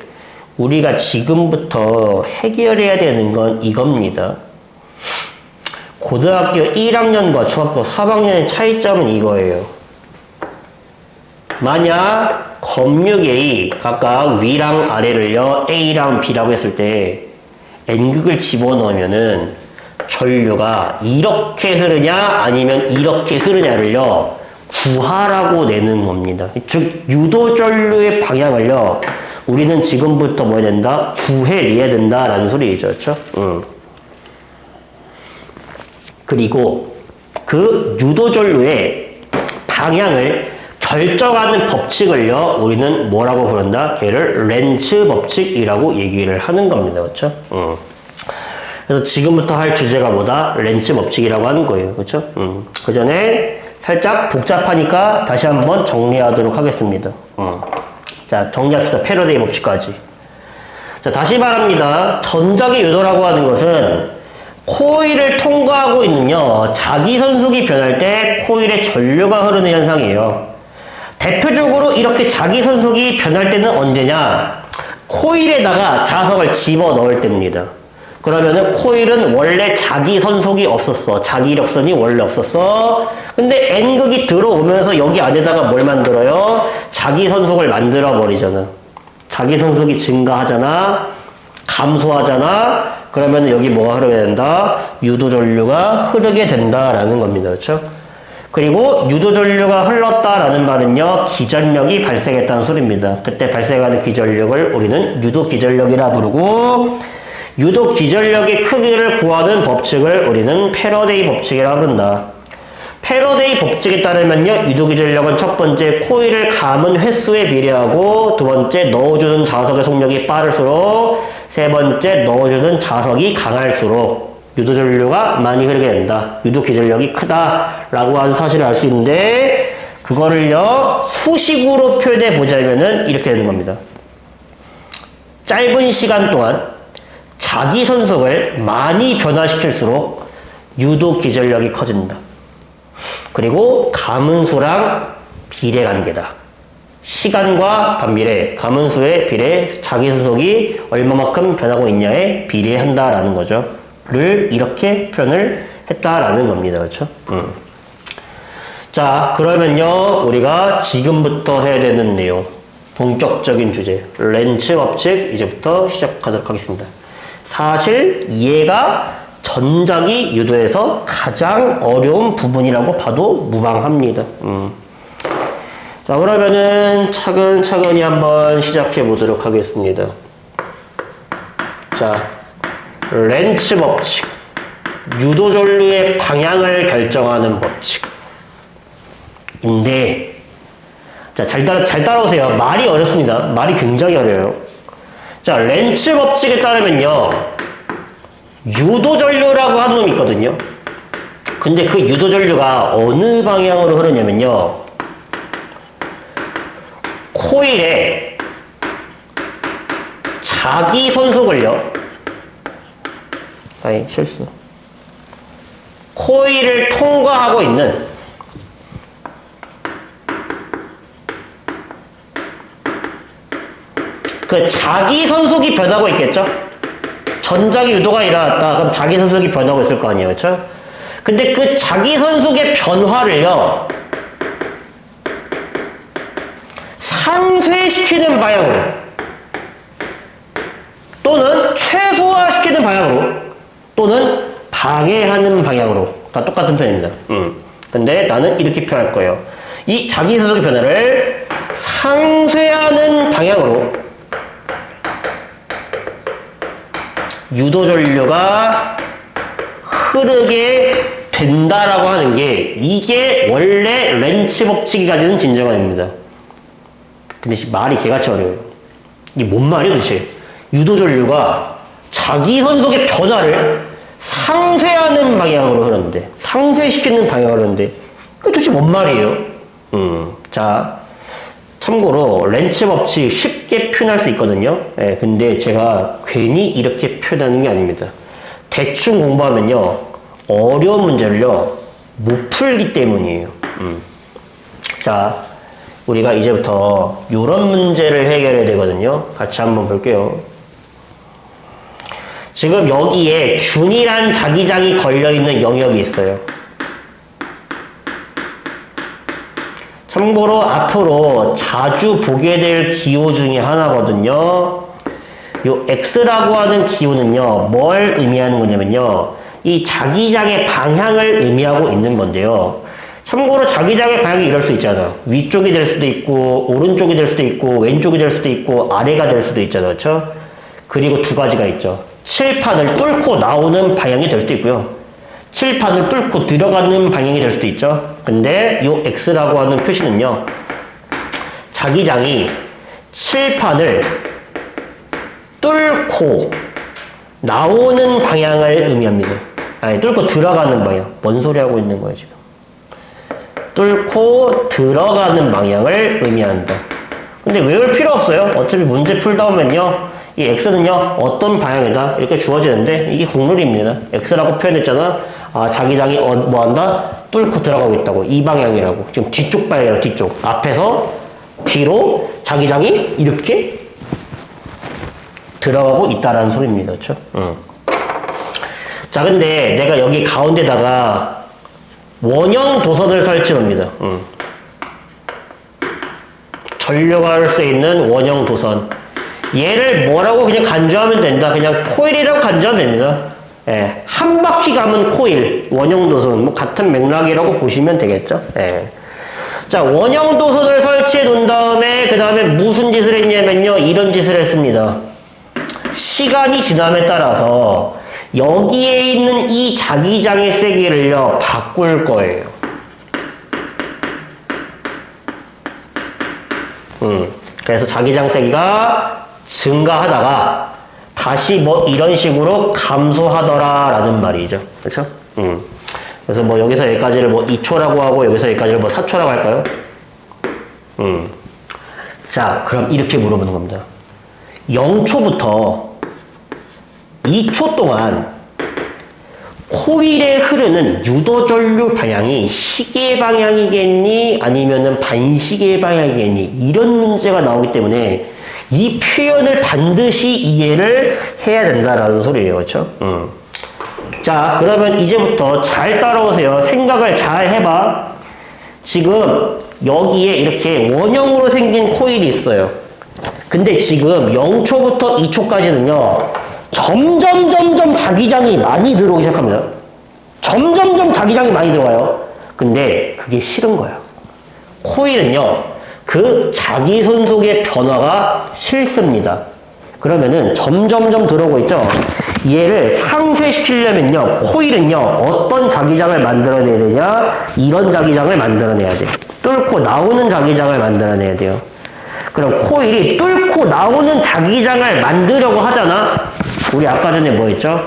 우리가 지금부터 해결해야 되는 건 이겁니다. 고등학교 1학년과 중학교 3학년의 차이점은 이거예요. 만약 검육A 각각 위랑 아래를요 A랑 B라고 했을 때 N극을 집어넣으면은 전류가 이렇게 흐르냐 아니면 이렇게 흐르냐를요 구하라고 내는 겁니다. 즉 유도전류의 방향을요 우리는 지금부터 뭐 해야 된다? 구해내야 된다라는 소리죠. 그렇죠? 그리고 그 유도전류의 방향을 결정하는 법칙을요 우리는 뭐라고 부른다? 걔를 렌츠 법칙이라고 얘기를 하는 겁니다. 그렇죠? 그래서 지금부터 할 주제가 뭐다? 렌츠 법칙이라고 하는 거예요. 그렇죠? 그 전에 살짝 복잡하니까 다시 한번 정리하도록 하겠습니다. 자, 정리합시다. 패러데이 법칙까지. 자, 다시 말합니다. 전자기 유도라고 하는 것은 코일을 통과하고 있는요 자기선속이 변할 때 코일에 전류가 흐르는 현상이에요. 대표적으로 이렇게 자기선속이 변할 때는 언제냐? 코일에다가 자석을 집어넣을 때입니다. 그러면은 코일은 원래 자기선속이 없었어. 자기력선이 원래 없었어. 근데 N극이 들어오면서 여기 안에다가 뭘 만들어요? 자기선속을 만들어 버리잖아. 자기선속이 증가하잖아. 감소하잖아. 그러면 여기 뭐가 흐르게 된다? 유도전류가 흐르게 된다라는 겁니다. 그렇죠? 그리고 유도전류가 흘렀다라는 말은요 기전력이 발생했다는 소리입니다. 그때 발생하는 기전력을 우리는 유도기전력이라 부르고 유도기전력의 크기를 구하는 법칙을 우리는 패러데이 법칙이라고 부른다. 패러데이 법칙에 따르면요 유도기전력은 첫 번째 코일을 감은 횟수에 비례하고 두 번째 넣어주는 자석의 속력이 빠를수록 세 번째 넣어주는 자석이 강할수록 유도전류가 많이 흐르게 된다. 유도기전력이 크다라고 하는 사실을 알 수 있는데 그거를요 수식으로 표현해 보자면은 이렇게 되는 겁니다. 짧은 시간 동안 자기선속을 많이 변화시킬수록 유도기전력이 커진다. 그리고 가문수랑 비례관계다. 시간과 반비례, 가문수의 비례, 자기선속이 얼마만큼 변하고 있냐에 비례한다라는 거죠. 를 이렇게 표현을 했다라는 겁니다. 그렇죠? 자, 그러면요 우리가 지금부터 해야 되는 내용 본격적인 주제 렌츠 법칙 이제부터 시작하도록 하겠습니다. 사실 얘가 전자기 유도에서 가장 어려운 부분이라고 봐도 무방합니다. 자, 그러면은 차근차근히 한번 시작해 보도록 하겠습니다. 자, 렌츠 법칙, 유도전류의 방향을 결정하는 법칙인데, 자, 잘 따라오세요. 말이 어렵습니다. 말이 굉장히 어려워요. 자, 렌츠 법칙에 따르면요, 유도전류라고 하는 놈이 있거든요. 근데 그 유도전류가 어느 방향으로 흐르냐면요, 코일에 자기선속을요, 아니, 실수. 코일을 통과하고 있는 그 자기선속이 변하고 있겠죠? 전자기 유도가 일어났다. 그럼 자기선속이 변하고 있을 거 아니에요. 그렇죠? 근데 그 자기선속의 변화를요, 상쇄시키는 방향으로 또는 최소화시키는 방향으로 또는 방해하는 방향으로 다 똑같은 표현입니다. 근데 나는 이렇게 표현할 거예요. 이 자기선속의 변화를 상쇄하는 방향으로 유도전류가 흐르게 된다라고 하는 게 이게 원래 렌츠 법칙이 가지는 진정한입니다. 근데 말이 개같이 어려워요. 이게 뭔 말이에요 도대체? 유도전류가 자기선속의 변화를 상쇄하는 방향으로 흐르는데, 상쇄시키는 방향으로 흐르는데 그게 도대체 뭔 말이에요? 자, 참고로 렌츠 법칙 쉽게 표현할 수 있거든요. 예, 근데 제가 괜히 이렇게 표현하는 게 아닙니다. 대충 공부하면요 어려운 문제를요 못 풀기 때문이에요. 자, 우리가 이제부터 이런 문제를 해결해야 되거든요. 같이 한번 볼게요. 지금 여기에 균이란 자기장이 걸려있는 영역이 있어요. 참고로 앞으로 자주 보게 될 기호 중에 하나거든요. 요 X라고 하는 기호는요, 뭘 의미하는 거냐면요, 이 자기장의 방향을 의미하고 있는 건데요. 참고로 자기장의 방향이 이럴 수 있잖아. 위쪽이 될 수도 있고, 오른쪽이 될 수도 있고, 왼쪽이 될 수도 있고, 아래가 될 수도 있잖아. 그렇죠? 그리고 두 가지가 있죠. 칠판을 뚫고 나오는 방향이 될 수도 있고요. 칠판을 뚫고 들어가는 방향이 될 수도 있죠. 근데 요 X라고 하는 표시는요, 자기장이 칠판을 뚫고 나오는 방향을 의미합니다. 아니, 뚫고 들어가는 방향. 뭔 소리 하고 있는 거예요, 지금? 뚫고 들어가는 방향을 의미한다. 근데 외울 필요 없어요. 어차피 문제 풀다 보면요, 이 X는요, 어떤 방향이다 이렇게 주어지는데 이게 국룰입니다. X라고 표현했잖아. 아, 자기장이 뭐한다? 뚫고 들어가고 있다고. 이 방향이라고. 지금 뒤쪽 방향이라고. 뒤쪽. 앞에서 뒤로 자기장이 이렇게 들어가고 있다라는 소리입니다. 그렇죠? 자, 근데 내가 여기 가운데다가 원형 도선을 설치합니다. 전류할 수 있는 원형 도선. 얘를 뭐라고 그냥 간주하면 된다. 그냥 코일이라고 간주하면 됩니다. 예, 한 바퀴 감은 코일, 원형 도선, 뭐 같은 맥락이라고 보시면 되겠죠. 예. 자, 원형 도선을 설치해 놓은 다음에 그 다음에 무슨 짓을 했냐면요, 이런 짓을 했습니다. 시간이 지남에 따라서 여기에 있는 이 자기장의 세기를요, 바꿀 거예요. 그래서 자기장 세기가 증가하다가 다시 뭐 이런 식으로 감소하더라라는 말이죠. 그렇죠? 그래서 뭐 여기서 여기까지를 뭐 2초라고 하고 여기서 여기까지를 뭐 4초라고 할까요? 자, 그럼 이렇게 물어보는 겁니다. 0초부터 2초 동안 코일에 흐르는 유도전류 방향이 시계 방향이겠니? 아니면은 반시계 방향이겠니? 이런 문제가 나오기 때문에 이 표현을 반드시 이해를 해야 된다라는 소리예요. 그렇죠? 자, 그러면 이제부터 잘 따라오세요. 생각을 잘 해봐. 지금 여기에 이렇게 원형으로 생긴 코일이 있어요. 근데 지금 0초부터 2초까지는요, 점점 자기장이 많이 들어오기 시작합니다. 점점 자기장이 많이 들어와요. 근데 그게 싫은 거예요. 코일은요, 그 자기손속의 변화가 싫습니다. 그러면은 점점 들어오고 있죠? 얘를 상쇄시키려면요, 코일은요, 어떤 자기장을 만들어내야 되냐? 이런 자기장을 만들어내야 돼. 뚫고 나오는 자기장을 만들어내야 돼요. 그럼 코일이 뚫고 나오는 자기장을 만들려고 하잖아? 우리 아까 전에 뭐 했죠?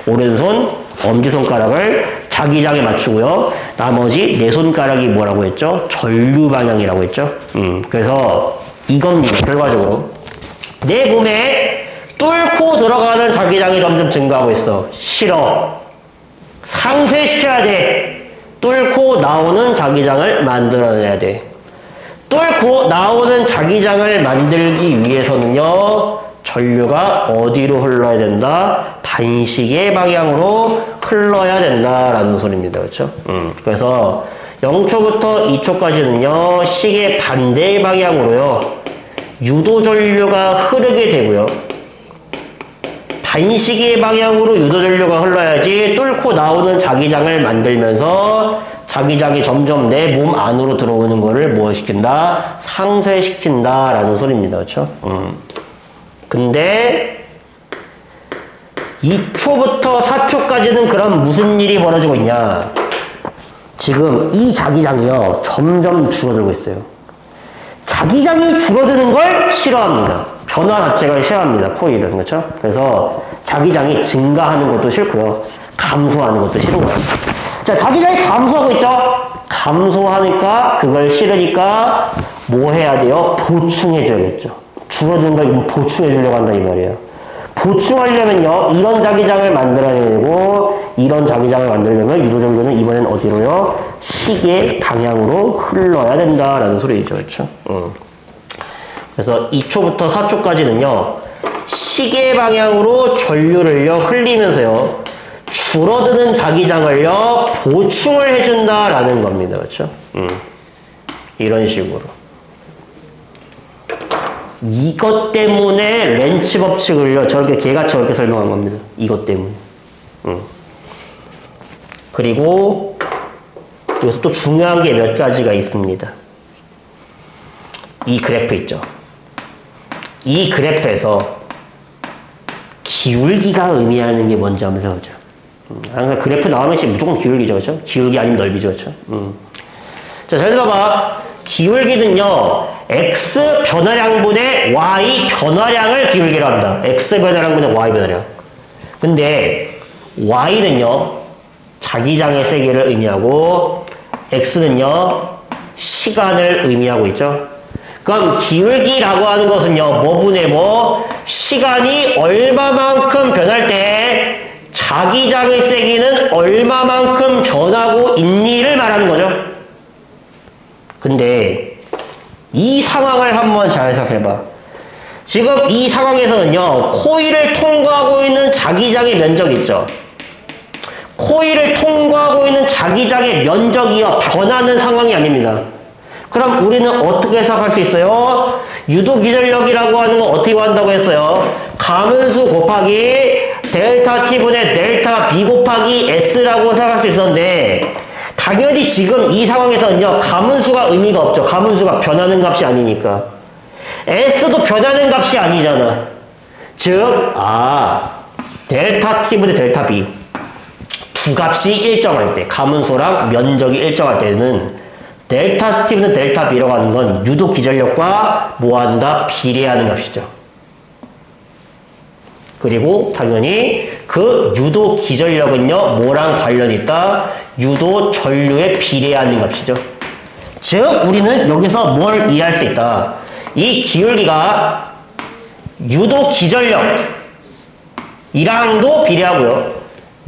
오른손, 엄지손가락을 자기장에 맞추고요. 나머지 네 손가락이 뭐라고 했죠? 전류 방향이라고 했죠? 그래서 이겁니다, 결과적으로. 내 몸에 뚫고 들어가는 자기장이 점점 증가하고 있어. 싫어. 상쇄시켜야 돼. 뚫고 나오는 자기장을 만들어내야 돼. 뚫고 나오는 자기장을 만들기 위해서는요, 전류가 어디로 흘러야 된다? 반시계 방향으로 흘러야 된다라는 소리입니다. 그렇죠? 그래서 0초부터 2초까지는요, 시계 반대 방향으로요, 유도 전류가 흐르게 되고요. 반시계 방향으로 유도 전류가 흘러야지 뚫고 나오는 자기장을 만들면서 자기장이 점점 내 몸 안으로 들어오는 거를 뭐 시킨다? 상쇄시킨다라는 소리입니다. 그렇죠? 근데 2초부터 4초까지는 그럼 무슨 일이 벌어지고 있냐? 지금 이 자기장이요, 점점 줄어들고 있어요. 자기장이 줄어드는 걸 싫어합니다. 변화 자체가 싫어합니다. 코일은. 그렇죠? 그래서 자기장이 증가하는 것도 싫고요, 감소하는 것도 싫은 거예요. 자, 자기장이 감소하고 있죠? 감소하니까, 그걸 싫으니까 뭐 해야 돼요? 보충해줘야겠죠. 줄어드는 걸 보충해 주려고 한다 이 말이에요. 보충하려면요, 이런 자기장을 만들어야 되고, 이런 자기장을 만들려면 유도전류는 이번엔 어디로요? 시계 방향으로 흘러야 된다라는 소리죠. 그렇죠? 그래서 2초부터 4초까지는요, 시계 방향으로 전류를요 흘리면서요 줄어드는 자기장을요 보충을 해준다라는 겁니다. 그렇죠? 이런 식으로. 이것 때문에 렌치 법칙을요 저렇게 개같이 저렇게 설명한 겁니다. 이것 때문에. 그리고 여기서 또 중요한 게 몇 가지가 있습니다. 이 그래프 있죠. 이 그래프에서 기울기가 의미하는 게 뭔지 한번 생각해보자. 항상 그래프 나오면 무조건 기울기죠. 그렇죠? 기울기 아니면 넓이죠. 그렇죠? 자, 잘 들어봐. 기울기는요, x 변화량분의 y 변화량을 기울기로 합니다. x 변화량분의 y 변화량. 근데 y는요, 자기장의 세기를 의미하고 x는요, 시간을 의미하고 있죠. 그럼 기울기라고 하는 것은요, 뭐분의 뭐, 시간이 얼마만큼 변할 때 자기장의 세기는 얼마만큼 변하고 있니를 말하는 거죠. 근데 이 상황을 한번 잘 생각해봐. 지금 이 상황에서는요, 코일을 통과하고 있는 자기장의 면적 있죠. 코일을 통과하고 있는 자기장의 면적이요, 변하는 상황이 아닙니다. 그럼 우리는 어떻게 해석할 수 있어요? 유도기전력이라고 하는 건 어떻게 구한다고 했어요? 가문수 곱하기 델타 T분의 델타 B 곱하기 S라고 생각할 수 있었는데 당연히 지금 이 상황에서는요. 가문수가 의미가 없죠. 가문수가 변하는 값이 아니니까. S도 변하는 값이 아니잖아. 즉, 델타 T분의 델타 B 두 값이 일정할 때, 가문수랑 면적이 일정할 때는 델타 T분의 델타 B라고 하는 건 유도 기전력과 뭐한다? 비례하는 값이죠. 그리고 당연히 그 유도 기전력은요, 뭐랑 관련이 있다? 유도 전류에 비례하는 값이죠. 즉, 우리는 여기서 뭘 이해할 수 있다? 이 기울기가 유도 기전력이랑도 비례하고요.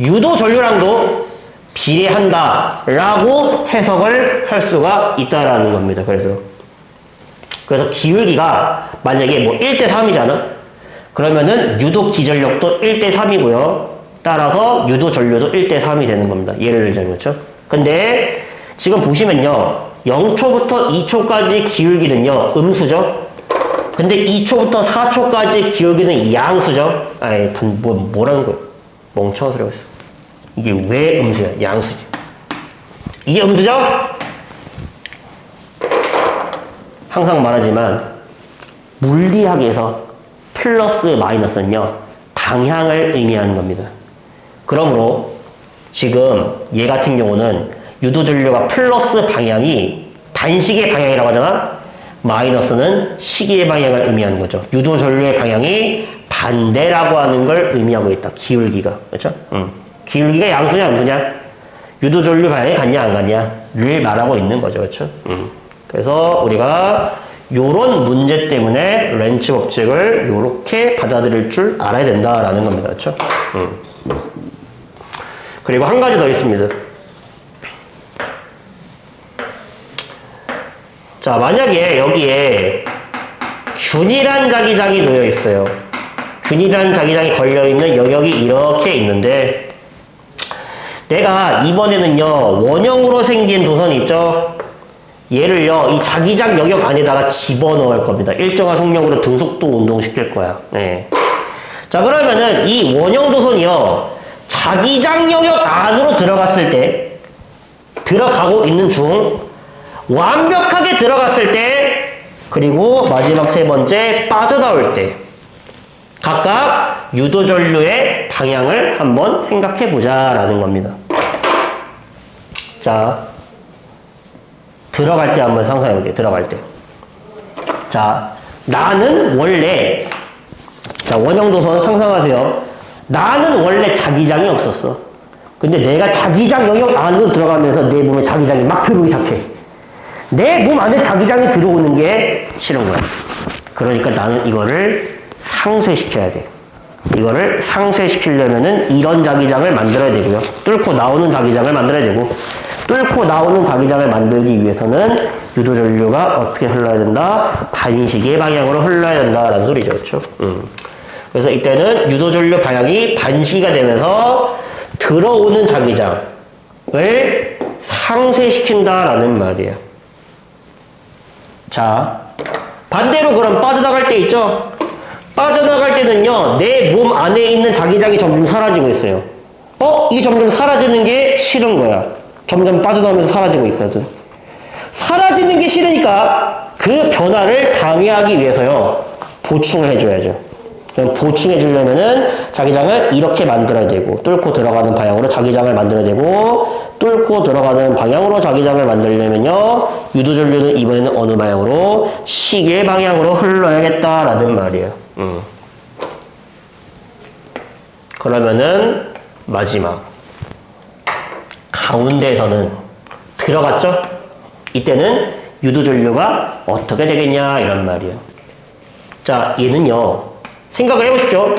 유도 전류랑도 비례한다라고 해석을 할 수가 있다라는 겁니다. 그래서 기울기가 만약에 뭐 1대 3이잖아? 그러면은 유도 기전력도 1대 3이고요. 따라서 유도 전류도 1대 3이 되는 겁니다. 예를 들자면, 그렇죠? 근데 지금 보시면요. 0초부터 2초까지 기울기는요. 음수죠? 근데 2초부터 4초까지 기울기는 양수죠? 뭐라는 거야? 멍청한 소리가 있어. 이게 왜 음수야? 양수지. 이게 음수죠? 항상 말하지만 물리학에서 플러스 마이너스는요. 방향을 의미하는 겁니다. 그러므로 지금 얘 같은 경우는 유도전류가 플러스 방향이 단시계 방향이라고 하잖아. 마이너스는 시계의 방향을 의미하는 거죠. 유도전류의 방향이 반대라고 하는 걸 의미하고 있다. 기울기가. 그렇죠? 기울기가 양수냐 음수냐? 유도전류 방향이 같냐 안 같냐를 말하고 있는 거죠. 그렇죠? 그래서 우리가 요런 문제 때문에 렌치 법칙을 요렇게 받아들일 줄 알아야 된다라는 겁니다. 그렇죠? 그리고 한 가지 더 있습니다. 자, 만약에 여기에 균일한 자기장이 놓여 있어요. 균일한 자기장이 걸려있는 영역이 이렇게 있는데 내가 이번에는요 원형으로 생긴 도선이 있죠. 얘를요 이 자기장 영역 안에다가 집어넣을 겁니다. 일정한 속력으로 등속도 운동시킬 거야. 네. 자, 그러면은 이 원형 도선이요 자기장 영역 안으로 들어갔을 때, 들어가고 있는 중 완벽하게 들어갔을 때, 그리고 마지막 세 번째 빠져나올 때 각각 유도전류의 방향을 한번 생각해 보자라는 겁니다. 자, 들어갈 때 한번 상상해 볼게요. 들어갈 때. 자, 나는 원래, 자, 원형도선 상상하세요. 나는 원래 자기장이 없었어. 근데 내가 자기장 영역 안으로 들어가면서 내 몸에 자기장이 막 들어오기 시작해. 내 몸 안에 자기장이 들어오는 게 싫은 거야. 그러니까 나는 이거를 상쇄시켜야 돼. 이거를 상쇄시키려면은 이런 자기장을 만들어야 되고요. 뚫고 나오는 자기장을 만들어야 되고, 뚫고 나오는 자기장을 만들기 위해서는 유도전류가 어떻게 흘러야 된다? 반시계 방향으로 흘러야 된다라는 소리죠. 그렇죠? 그래서 이때는 유도전류 방향이 반시가 되면서 들어오는 자기장을 상쇄시킨다라는 말이에요. 자, 반대로 그럼 빠져나갈 때 있죠? 빠져나갈 때는요, 내 몸 안에 있는 자기장이 점점 사라지고 있어요. 이 점점 사라지는 게 싫은 거야. 점점 빠져나오면서 사라지고 있거든. 사라지는 게 싫으니까 그 변화를 방해하기 위해서요, 보충을 해줘야죠. 그럼 보충해 주려면은 자기장을 이렇게 만들어야 되고, 뚫고 들어가는 방향으로 자기장을 만들어야 되고, 뚫고 들어가는 방향으로 자기장을 만들려면요, 유도전류는 이번에는 어느 방향으로? 시계 방향으로 흘러야겠다라는 말이에요. 그러면은 마지막 가운데에서는 들어갔죠? 이때는 유도전류가 어떻게 되겠냐 이런 말이에요. 자, 얘는요, 생각을 해보십시오.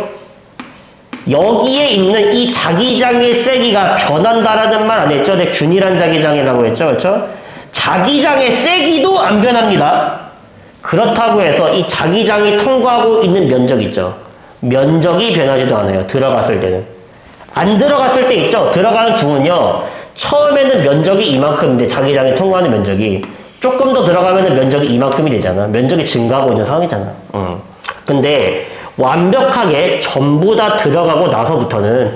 여기에 있는 이 자기장의 세기가 변한다라는 말 안 했죠? 내 균일한 자기장이라고 했죠? 그렇죠? 자기장의 세기도 안 변합니다. 그렇다고 해서 이 자기장이 통과하고 있는 면적 있죠? 면적이 변하지도 않아요. 들어갔을 때는. 안 들어갔을 때 있죠? 들어가는 중은요, 처음에는 면적이 이만큼인데 자기장이 통과하는 면적이 조금 더 들어가면 면적이 이만큼이 되잖아. 면적이 증가하고 있는 상황이잖아. 근데 완벽하게 전부 다 들어가고 나서부터는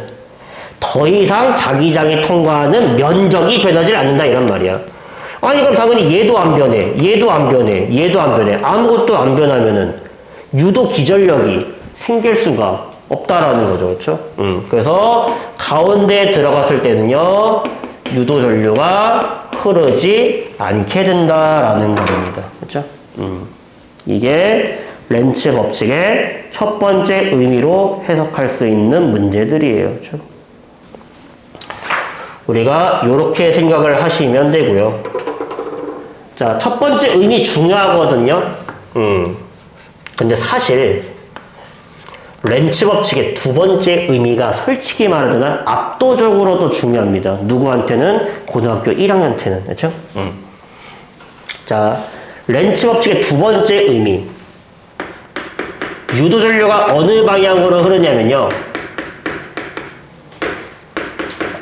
더 이상 자기장이 통과하는 면적이 변하지 않는다 이런 말이야. 아니 그럼 당연히 얘도 안 변해, 얘도 안 변해, 얘도 안 변해. 아무것도 안 변하면은 유도 기전력이 생길 수가 없다라는 거죠. 그렇죠? 그래서 가운데에 들어갔을 때는요, 유도 전류가 흐르지 않게 된다라는 겁니다. 그렇죠? 이게 렌츠 법칙의 첫 번째 의미로 해석할 수 있는 문제들이에요. 그렇죠? 우리가 이렇게 생각을 하시면 되고요. 자, 첫 번째 의미 중요하거든요. 근데 사실 렌츠 법칙의 두 번째 의미가 솔직히 말하면 압도적으로도 중요합니다. 누구한테는? 고등학교 1학년 때는. 그렇죠? 자, 렌츠 법칙의 두 번째 의미. 유도 전류가 어느 방향으로 흐르냐면요,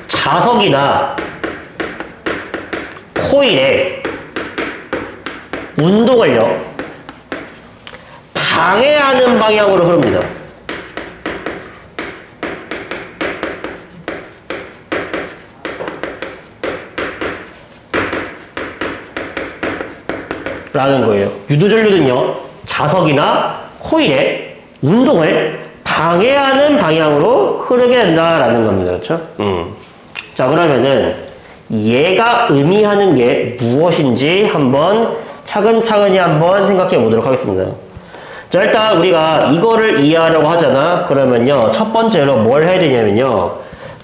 자석이나 코일에 운동을요, 방해하는 방향으로 흐릅니다. 라는 거예요. 유도전류는요, 자석이나 코일의 운동을 방해하는 방향으로 흐르게 된다라는 겁니다. 그렇죠? 자, 그러면은 얘가 의미하는 게 무엇인지 한번 차근차근히 한번 생각해 보도록 하겠습니다. 자, 일단 우리가 이거를 이해하려고 하잖아. 그러면요, 첫 번째로 뭘 해야 되냐면요,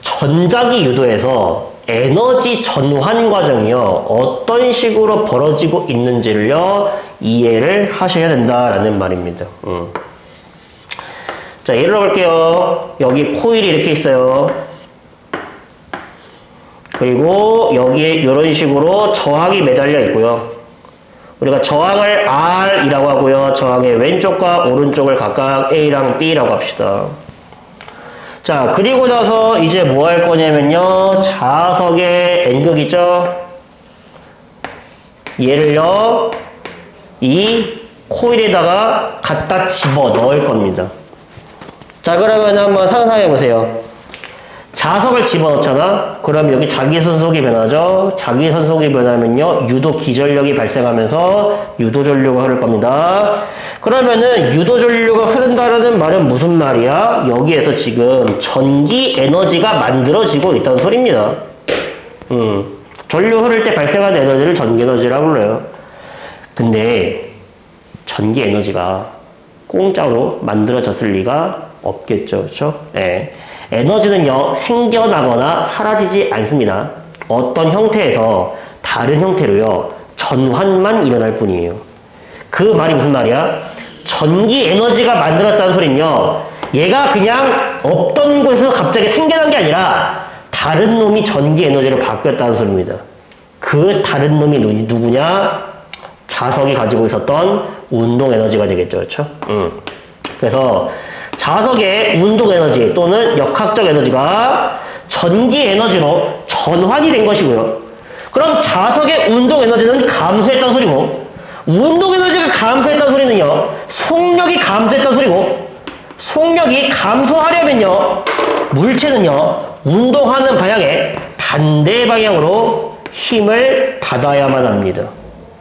전자기 유도에서 에너지 전환 과정이요, 어떤 식으로 벌어지고 있는지를요, 이해를 하셔야 된다라는 말입니다. 자, 예를 들어 볼게요. 여기 코일이 이렇게 있어요. 그리고 여기에 이런 식으로 저항이 매달려 있고요. 우리가 저항을 R이라고 하고요. 저항의 왼쪽과 오른쪽을 각각 A랑 B라고 합시다. 자, 그리고 나서 이제 뭐 할 거냐면요, 자석의 N극 있죠? 얘를요, 이 코일에다가 갖다 집어 넣을 겁니다. 자, 그러면 한번 상상해 보세요. 자석을 집어넣잖아? 그럼 여기 자기선속이 변하죠? 자기선속이 변하면요, 유도 기전력이 발생하면서 유도전류가 흐를 겁니다. 그러면은 유도전류가 흐른다라는 말은 무슨 말이야? 여기에서 지금 전기 에너지가 만들어지고 있다는 소리입니다. 전류 흐를 때 발생하는 에너지를 전기 에너지라고 불러요. 근데 전기 에너지가 공짜로 만들어졌을 리가 없겠죠. 그렇죠? 네. 에너지는요, 생겨나거나 사라지지 않습니다. 어떤 형태에서 다른 형태로요, 전환만 일어날 뿐이에요. 그 말이 무슨 말이야? 전기 에너지가 만들었다는 소리는요, 얘가 그냥 없던 곳에서 갑자기 생겨난 게 아니라 다른 놈이 전기 에너지로 바뀌었다는 소리입니다. 그 다른 놈이 누구냐? 자석이 가지고 있었던 운동 에너지가 되겠죠. 그렇죠? 그래서 자석의 운동 에너지 또는 역학적 에너지가 전기 에너지로 전환이 된 것이고요. 그럼 자석의 운동 에너지는 감소했다는 소리고, 운동 에너지가 감소했다는 소리는요, 속력이 감소했다는 소리고, 속력이 감소하려면요, 물체는요, 운동하는 방향에 반대 방향으로 힘을 받아야만 합니다.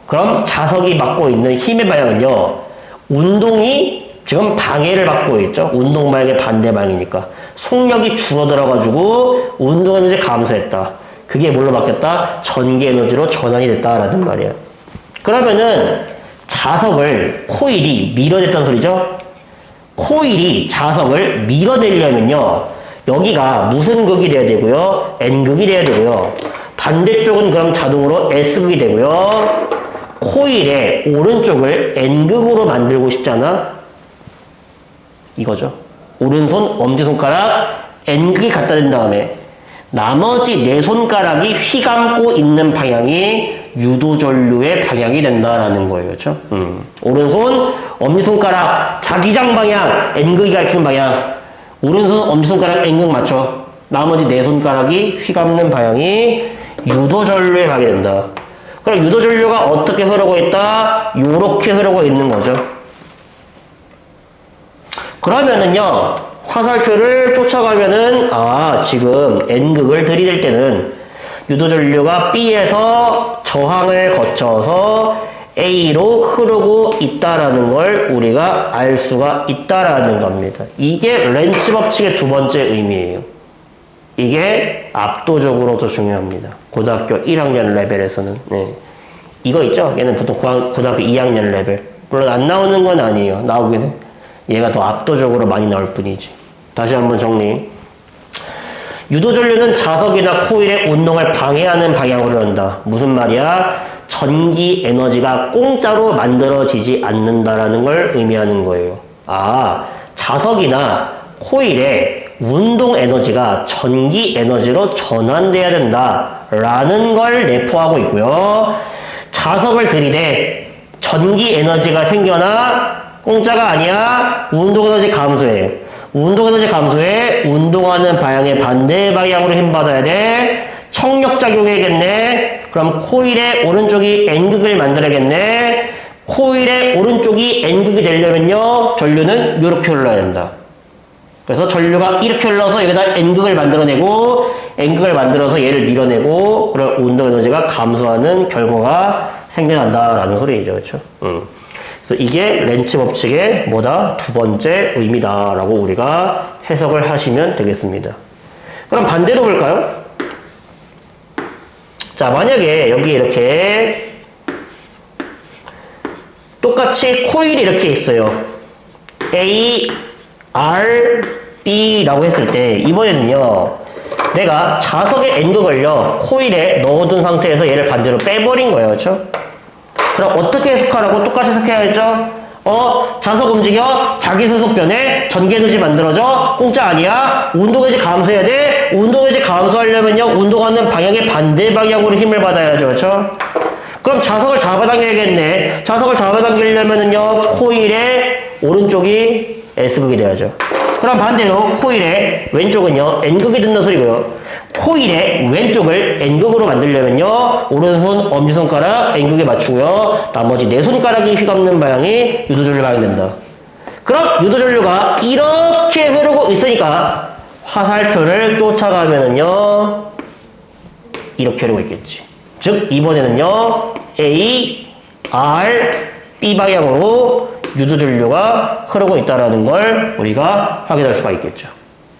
그럼 자석이 맡고 있는 힘의 방향은요, 운동이 지금 방해를 받고 있죠. 운동 방향의 반대 방향이니까. 속력이 줄어들어가지고 운동 에너지 감소했다. 그게 뭘로 바뀌었다? 전기 에너지로 전환이 됐다라는 말이에요. 그러면은 자석을 코일이 밀어냈다는 소리죠. 코일이 자석을 밀어내려면요, 여기가 무슨 극이 돼야 되고요? N극이 돼야 되고요. 반대쪽은 그럼 자동으로 S극이 되고요. 코일의 오른쪽을 N극으로 만들고 싶잖아? 이거죠. 오른손 엄지손가락 N극이 갖다 댄 다음에 나머지 네 손가락이 휘감고 있는 방향이 유도전류의 방향이 된다라는 거예요. 그렇죠? 오른손 엄지손가락 자기장 방향 N극이 가리키는 방향, 오른손 엄지손가락 N극 맞춰. 나머지 네 손가락이 휘감는 방향이 유도전류의 방향이 된다. 그럼 유도전류가 어떻게 흐르고 있다? 요렇게 흐르고 있는 거죠. 그러면은요, 화살표를 쫓아가면은, 지금 N극을 들이댈 때는 유도전류가 B에서 저항을 거쳐서 A로 흐르고 있다라는 걸 우리가 알 수가 있다라는 겁니다. 이게 렌츠 법칙의 두 번째 의미예요. 이게 압도적으로 더 중요합니다. 고등학교 1학년 레벨에서는. 네. 이거 있죠? 얘는 보통 고등학교 2학년 레벨. 물론 안 나오는 건 아니에요. 나오기는. 얘가 더 압도적으로 많이 나올 뿐이지. 다시 한번 정리. 유도전류는 자석이나 코일의 운동을 방해하는 방향으로 흐른다. 무슨 말이야? 전기 에너지가 공짜로 만들어지지 않는다라는 걸 의미하는 거예요. 자석이나 코일의 운동 에너지가 전기 에너지로 전환돼야 된다라는 걸 내포하고 있고요. 자석을 들이대 전기 에너지가 생겨나 공짜가 아니야. 운동 에너지 감소해. 운동 에너지 감소해. 운동하는 방향의 반대 방향으로 힘 받아야 돼. 청력 작용해야겠네. 그럼 코일의 오른쪽이 N극을 만들어야겠네. 코일의 오른쪽이 N극이 되려면요, 전류는 이렇게 흘러야 된다. 그래서 전류가 이렇게 흘러서 여기다 N극을 만들어내고, N극을 만들어서 얘를 밀어내고, 그런 운동 에너지가 감소하는 결과가 생겨난다라는 소리죠. 그렇죠? 그래서 이게 렌츠 법칙의 두 번째 의미다라고 우리가 해석을 하시면 되겠습니다. 그럼 반대로 볼까요? 자, 만약에 여기 이렇게 똑같이 코일이 이렇게 있어요. A, R, B라고 했을 때 이번에는요, 내가 자석의 N극을요, 코일에 넣어둔 상태에서 얘를 반대로 빼버린 거예요. 그렇죠? 그럼 어떻게 해석하라고? 똑같이 해석해야죠. 자석 움직여. 자기 소속변에 전기에너지 만들어져. 공짜 아니야. 운동에너지 감소해야 돼. 운동에너지 감소하려면요, 운동하는 방향의 반대 방향으로 힘을 받아야죠. 그렇죠? 그럼 자석을 잡아당겨야겠네. 자석을 잡아당기려면은요, 코일의 오른쪽이 S극이 돼야죠. 그럼 반대로 코일의 왼쪽은요, N극이 된다는 소리고요. 코일의 왼쪽을 N극으로 만들려면요, 오른손 엄지손가락 N극에 맞추고요, 나머지 네 손가락이 휘감는 방향이 유도전류 방향이 된다. 그럼 유도전류가 이렇게 흐르고 있으니까 화살표를 쫓아가면은요, 이렇게 흐르고 있겠지. 즉 이번에는요, A, R, B 방향으로 유도전류가 흐르고 있다는 걸 우리가 확인할 수가 있겠죠.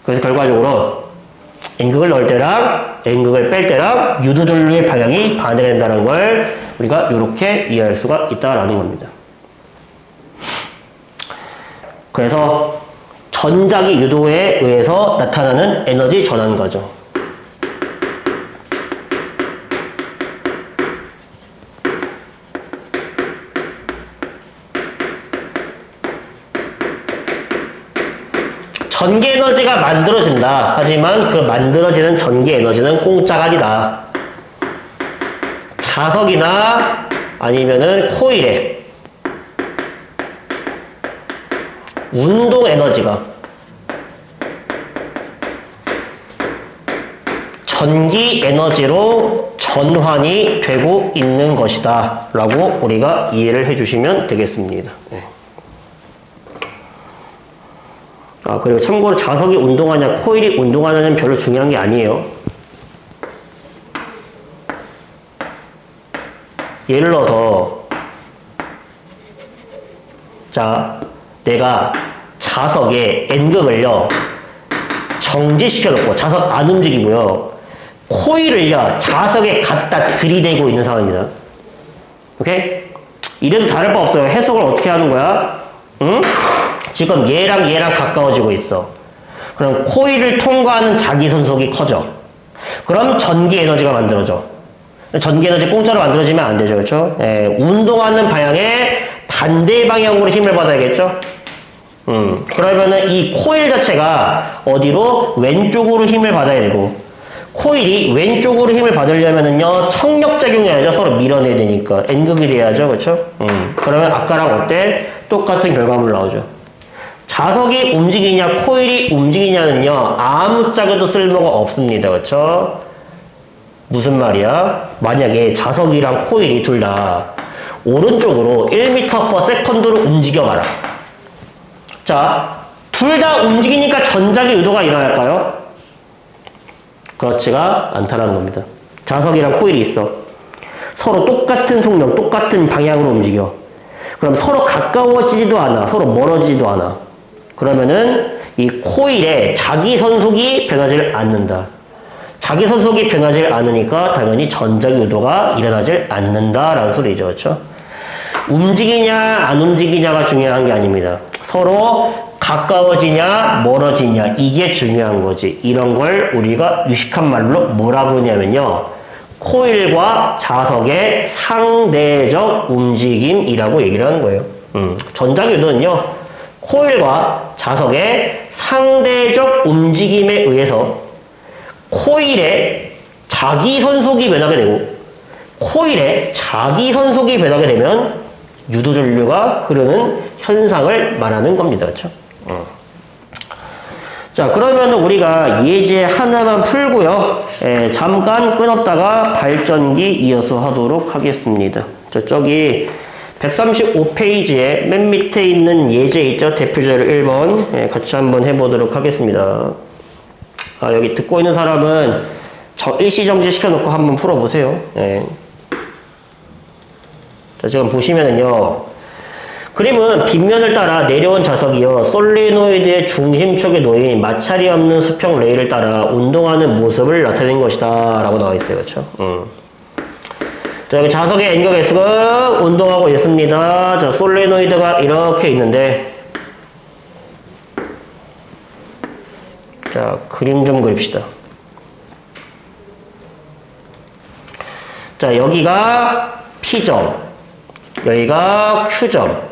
그래서 결과적으로 N극을 넣을 때랑 N극을 뺄 때랑 유도전류의 방향이 반대된다는 걸 우리가 이렇게 이해할 수가 있다는 겁니다. 그래서 전자기 유도에 의해서 나타나는 에너지 전환과정. 전기 에너지가 만들어진다. 하지만 그 만들어지는 전기 에너지는 공짜가 아니다. 자석이나 아니면은 코일에 운동 에너지가 전기 에너지로 전환이 되고 있는 것이다 라고 우리가 이해를 해주시면 되겠습니다. 네. 그리고 참고로 자석이 운동하냐 코일이 운동하냐는 별로 중요한 게 아니에요. 예를 들어서 자, 내가 자석에 N극을요 정지시켜 놓고 자석 안 움직이고요 코일을요 자석에 갖다 들이대고 있는 상황입니다. 오케이? 이래도 다를 바 없어요. 해석을 어떻게 하는 거야? 응? 지금 얘랑 가까워지고 있어. 그럼 코일을 통과하는 자기선속이 커져. 그럼 전기 에너지가 만들어져. 전기 에너지 공짜로 만들어지면 안 되죠. 그렇죠? 예, 운동하는 방향에 반대 방향으로 힘을 받아야겠죠? 그러면은 이 코일 자체가 어디로? 왼쪽으로 힘을 받아야 되고, 코일이 왼쪽으로 힘을 받으려면은요, 청력작용이 아니죠. 서로 밀어내야 되니까. N극이 돼야죠. 그렇죠? 그러면 아까랑 어때? 똑같은 결과물 나오죠. 자석이 움직이냐, 코일이 움직이냐는요, 아무짝에도 쓸모가 없습니다. 그렇죠? 무슨 말이야? 만약에 자석이랑 코일이 둘 다 오른쪽으로 1m/s로 움직여봐라. 자, 둘 다 움직이니까 전자기 유도가 일어날까요? 그렇지가 않다는 겁니다. 자석이랑 코일이 있어. 서로 똑같은 속력, 똑같은 방향으로 움직여. 그럼 서로 가까워지지도 않아. 서로 멀어지지도 않아. 그러면은 이 코일에 자기선속이 변하지 않는다. 자기선속이 변하지 않으니까 당연히 전자기 유도가 일어나지 않는다라는 소리죠. 그렇죠? 움직이냐 안 움직이냐가 중요한 게 아닙니다. 서로 가까워지냐 멀어지냐 이게 중요한 거지. 이런 걸 우리가 유식한 말로 뭐라고 하냐면요, 코일과 자석의 상대적 움직임이라고 얘기를 하는 거예요. 전자기 유도는요, 코일과 자석의 상대적 움직임에 의해서 코일의 자기선속이 변하게 되고, 코일의 자기선속이 변하게 되면 유도전류가 흐르는 현상을 말하는 겁니다. 그렇죠? 자, 그러면 우리가 예제 하나만 풀고요. 잠깐 끊었다가 발전기 이어서 하도록 하겠습니다. 저기 135페이지에 맨 밑에 있는 예제 있죠? 대표제로 1번 같이 한번 해보도록 하겠습니다. 여기 듣고 있는 사람은 일시정지 시켜놓고 한번 풀어보세요. 자, 지금 보시면은요, 그림은 빗면을 따라 내려온 자석이요, 솔레노이드의 중심 쪽에 놓인 마찰이 없는 수평 레일을 따라 운동하는 모습을 나타낸 것이다 라고 나와 있어요. 그렇죠? 자, 여기 자석의 N극 S극 운동하고 있습니다. 자, 솔레노이드가 이렇게 있는데, 자, 그림 좀 그립시다. 자, 여기가 P점, 여기가 Q점.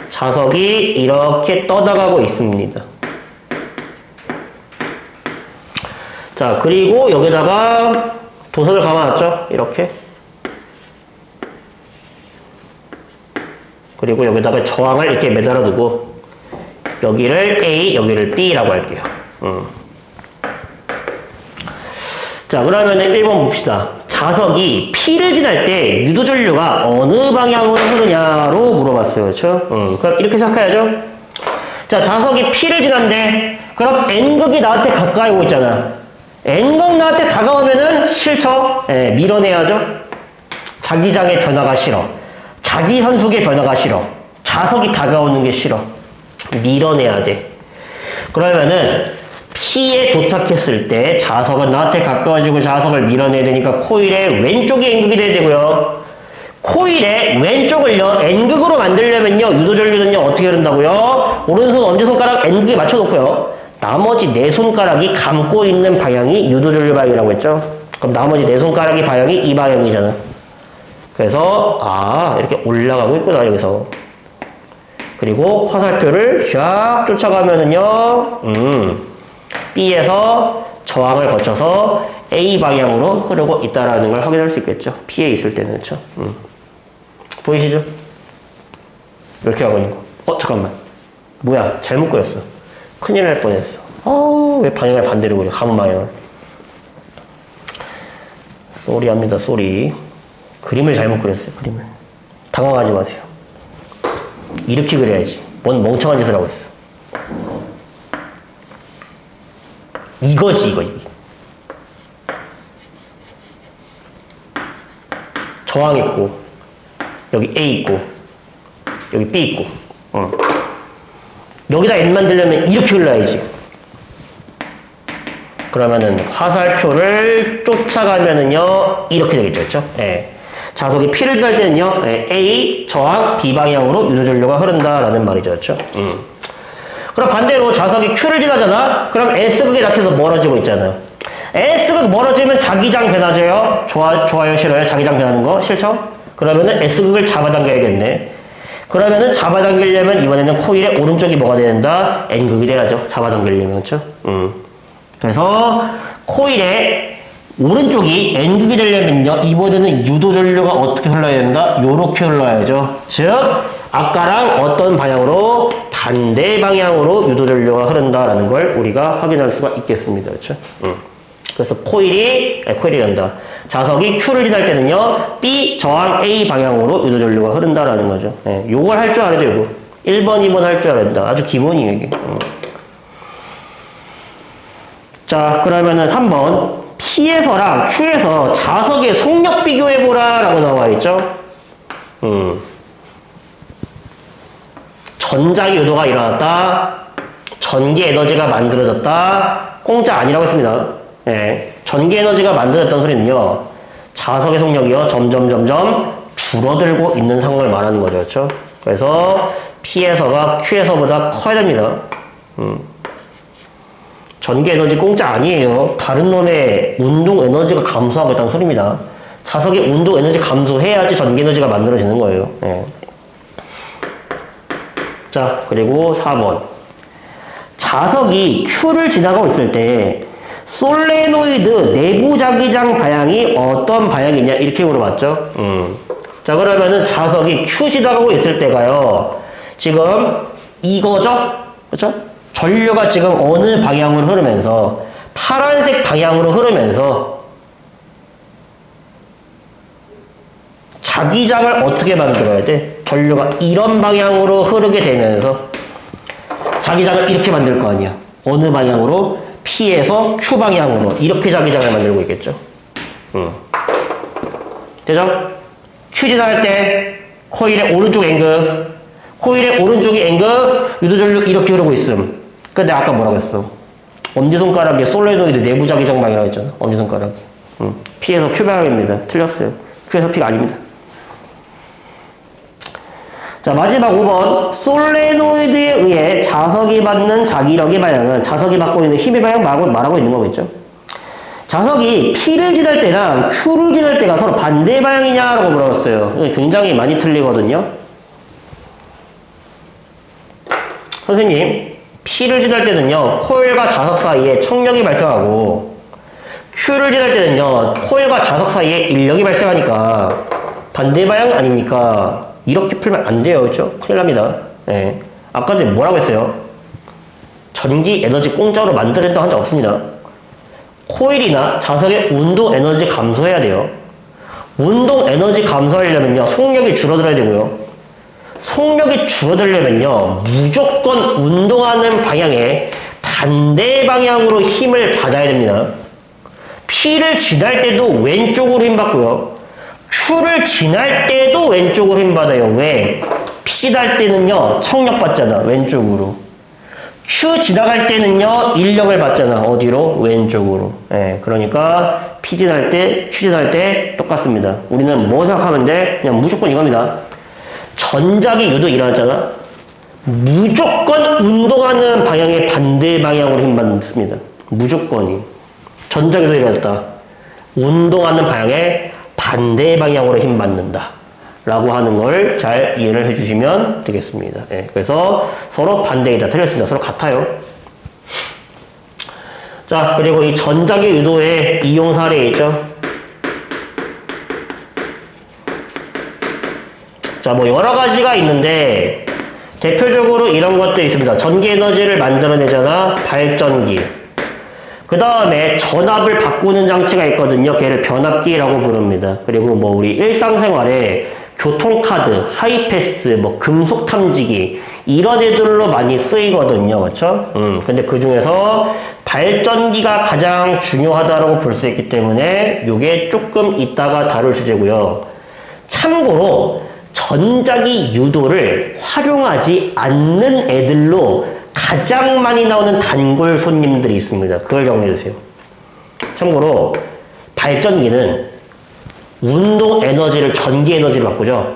자석이 이렇게 떠나가고 있습니다. 자, 그리고 여기다가 도선을 감아놨죠? 이렇게. 그리고 여기다가 저항을 이렇게 매달아 두고, 여기를 A, 여기를 B라고 할게요. 자, 그러면 1번 봅시다. 자석이 P를 지날 때 유도전류가 어느 방향으로 흐르냐로 물어봤어요. 그렇죠? 그럼 이렇게 생각해야죠. 자, 자석이 P를 지난데, 그럼 N극이 나한테 가까이 오고 있잖아. N극 나한테 다가오면은 싫죠? 밀어내야죠. 자기장의 변화가 싫어. 자기 선속의 변화가 싫어. 자석이 다가오는 게 싫어. 밀어내야 돼. 그러면은 P에 도착했을 때 자석은 나한테 가까워지고 자석을 밀어내야 되니까 코일의 왼쪽이 N극이 돼야 되고요. 코일의 왼쪽을요, N극으로 만들려면요, 유도전류는요, 어떻게 흐른다고요? 오른손 엄지손가락 N극에 맞춰놓고요. 나머지 네 손가락이 감고 있는 방향이 유도전류 방향이라고 했죠? 그럼 나머지 네 손가락의 방향이 이 방향이잖아. 그래서, 이렇게 올라가고 있구나, 여기서. 그리고 화살표를 쫙 쫓아가면은요, B에서 저항을 거쳐서 A 방향으로 흐르고 있다라는 걸 확인할 수 있겠죠. P에 있을 때는. 그렇죠? 보이시죠? 이렇게 하고 있는 거. 잠깐만. 뭐야, 잘못 그렸어. 큰일 날 뻔했어. 왜 방향을 반대로 그려? 가문 방향을. 쏘리합니다, 쏘리. 그림을 잘못 그렸어요, 그림을. 당황하지 마세요. 이렇게 그려야지. 뭔 멍청한 짓을 하고 있어. 이거지, 이거. 저항 있고, 여기 A 있고, 여기 B 있고, 여기다 N 만들려면 이렇게 흘러야지. 그러면은 화살표를 쫓아가면은요, 이렇게 되겠죠, 그렇죠? 예. 자석이 P를 지날 때는요, A 저항 B 방향으로 유도전류가 흐른다라는 말이죠, 그렇죠? 그럼 반대로 자석이 Q를 지나잖아? 그럼 S극이 나타나서 멀어지고 있잖아요. S극 멀어지면 자기장 변화져요? 좋아요, 싫어요? 자기장 변하는 거? 싫죠? 그러면은 S극을 잡아당겨야겠네. 그러면은 잡아당기려면 이번에는 코일의 오른쪽이 뭐가 돼야 된다? N극이 돼야죠. 잡아당기려면, 그렇죠? 그래서 코일의 오른쪽이 N극이 되려면요, 이번에는 유도전류가 어떻게 흘러야 된다? 요렇게 흘러야죠. 즉, 아까랑 어떤 방향으로? 반대 방향으로 유도전류가 흐른다라는 걸 우리가 확인할 수가 있겠습니다. 그렇죠? 그래서 코일이란다. 자석이 Q를 지날 때는요, B 저항 A 방향으로 유도전류가 흐른다라는 거죠. 예, 요걸 할 줄 알아야 돼요. 1번, 2번 할 줄 알아야 된다. 아주 기본이에요, 이게. 자, 그러면은 3번. P에서랑 Q에서 자석의 속력 비교해보라 라고 나와 있죠. 전자기 유도가 일어났다. 전기 에너지가 만들어졌다. 공짜 아니라고 했습니다. 예. 전기 에너지가 만들어졌다는 소리는요, 자석의 속력이요, 점점 줄어들고 있는 상황을 말하는 거죠. 그렇죠? 그래서 P에서가 Q에서보다 커야 됩니다. 전기 에너지 공짜 아니에요. 다른 놈의 운동 에너지가 감소하고 있다는 소리입니다. 자석의 운동 에너지 감소해야지 전기 에너지가 만들어지는 거예요. 예. 자, 그리고 4번. 자석이 Q를 지나가고 있을 때 솔레노이드 내부 자기장 방향이 어떤 방향이냐 이렇게 물어봤죠. 자, 그러면은 자석이 Q 지나가고 있을 때가요, 지금 이거죠? 그렇죠? 전류가 지금 어느 방향으로 흐르면서 파란색 방향으로 흐르면서 자기장을 어떻게 만들어야 돼? 전류가 이런 방향으로 흐르게 되면서 자기장을 이렇게 만들 거 아니야. 어느 방향으로? P에서 Q 방향으로 이렇게 자기장을 만들고 있겠죠. 되죠? Q 지나갈 때 코일의 오른쪽 N극, 코일의 오른쪽이 N극, 유도전류 이렇게 흐르고 있음. 근데 아까 뭐라고 했어? 엄지손가락에 솔레노이드 내부 자기장 방향이라고 했잖아. 엄지손가락이. P에서 Q 방향입니다. 틀렸어요. Q에서 P가 아닙니다. 자, 마지막 5번. 솔레노이드에 의해 자석이 받는 자기력의 방향은 자석이 받고 있는 힘의 방향 말하고 있는 거겠죠. 자석이 P를 지날 때랑 Q를 지날 때가 서로 반대 방향이냐라고 물어봤어요. 굉장히 많이 틀리거든요. 선생님, P를 지날 때는요, 코일과 자석 사이에 청력이 발생하고, Q를 지날 때는요, 코일과 자석 사이에 인력이 발생하니까 반대 방향 아닙니까? 이렇게 풀면 안 돼요. 그렇죠? 큰일 납니다. 네. 아까 전에 뭐라고 했어요? 전기 에너지 공짜로 만들었다고 한 적 없습니다. 코일이나 자석의 운동 에너지 감소해야 돼요. 운동 에너지 감소하려면요, 속력이 줄어들어야 되고요. 속력이 줄어들려면요, 무조건 운동하는 방향에 반대 방향으로 힘을 받아야 됩니다. P를 지날 때도 왼쪽으로 힘 받고요. Q를 지날 때도 왼쪽으로 힘 받아요. 왜? P 지날 때는요, 청력 받잖아. 왼쪽으로. Q 지나갈 때는요, 인력을 받잖아. 어디로? 왼쪽으로. 예, 그러니까 P 지날 때, Q 지날 때 똑같습니다. 우리는 뭐 생각하면 돼? 그냥 무조건 이겁니다. 전자기 유도 일어났잖아. 무조건 운동하는 방향의 반대 방향으로 힘 받습니다. 무조건이. 전자기 유도 일어났다. 운동하는 방향의 반대 방향으로 힘 받는다. 라고 하는 걸 잘 이해를 해주시면 되겠습니다. 예, 그래서 서로 반대이다. 틀렸습니다. 서로 같아요. 자, 그리고 이 전자기 유도의 이용 사례 있죠. 자, 뭐 여러 가지가 있는데 대표적으로 이런 것들이 있습니다. 전기 에너지를 만들어내잖아. 발전기. 그 다음에 전압을 바꾸는 장치가 있거든요. 걔를 변압기라고 부릅니다. 그리고 뭐 우리 일상생활에 교통카드, 하이패스, 뭐 금속 탐지기 이런 애들로 많이 쓰이거든요. 그렇죠? 근데 그 중에서 발전기가 가장 중요하다고 볼 수 있기 때문에 요게 조금 이따가 다룰 주제고요. 참고로 전자기 유도를 활용하지 않는 애들로 가장 많이 나오는 단골 손님들이 있습니다. 그걸 정리해 주세요. 참고로 발전기는 운동 에너지를 전기 에너지로 바꾸죠.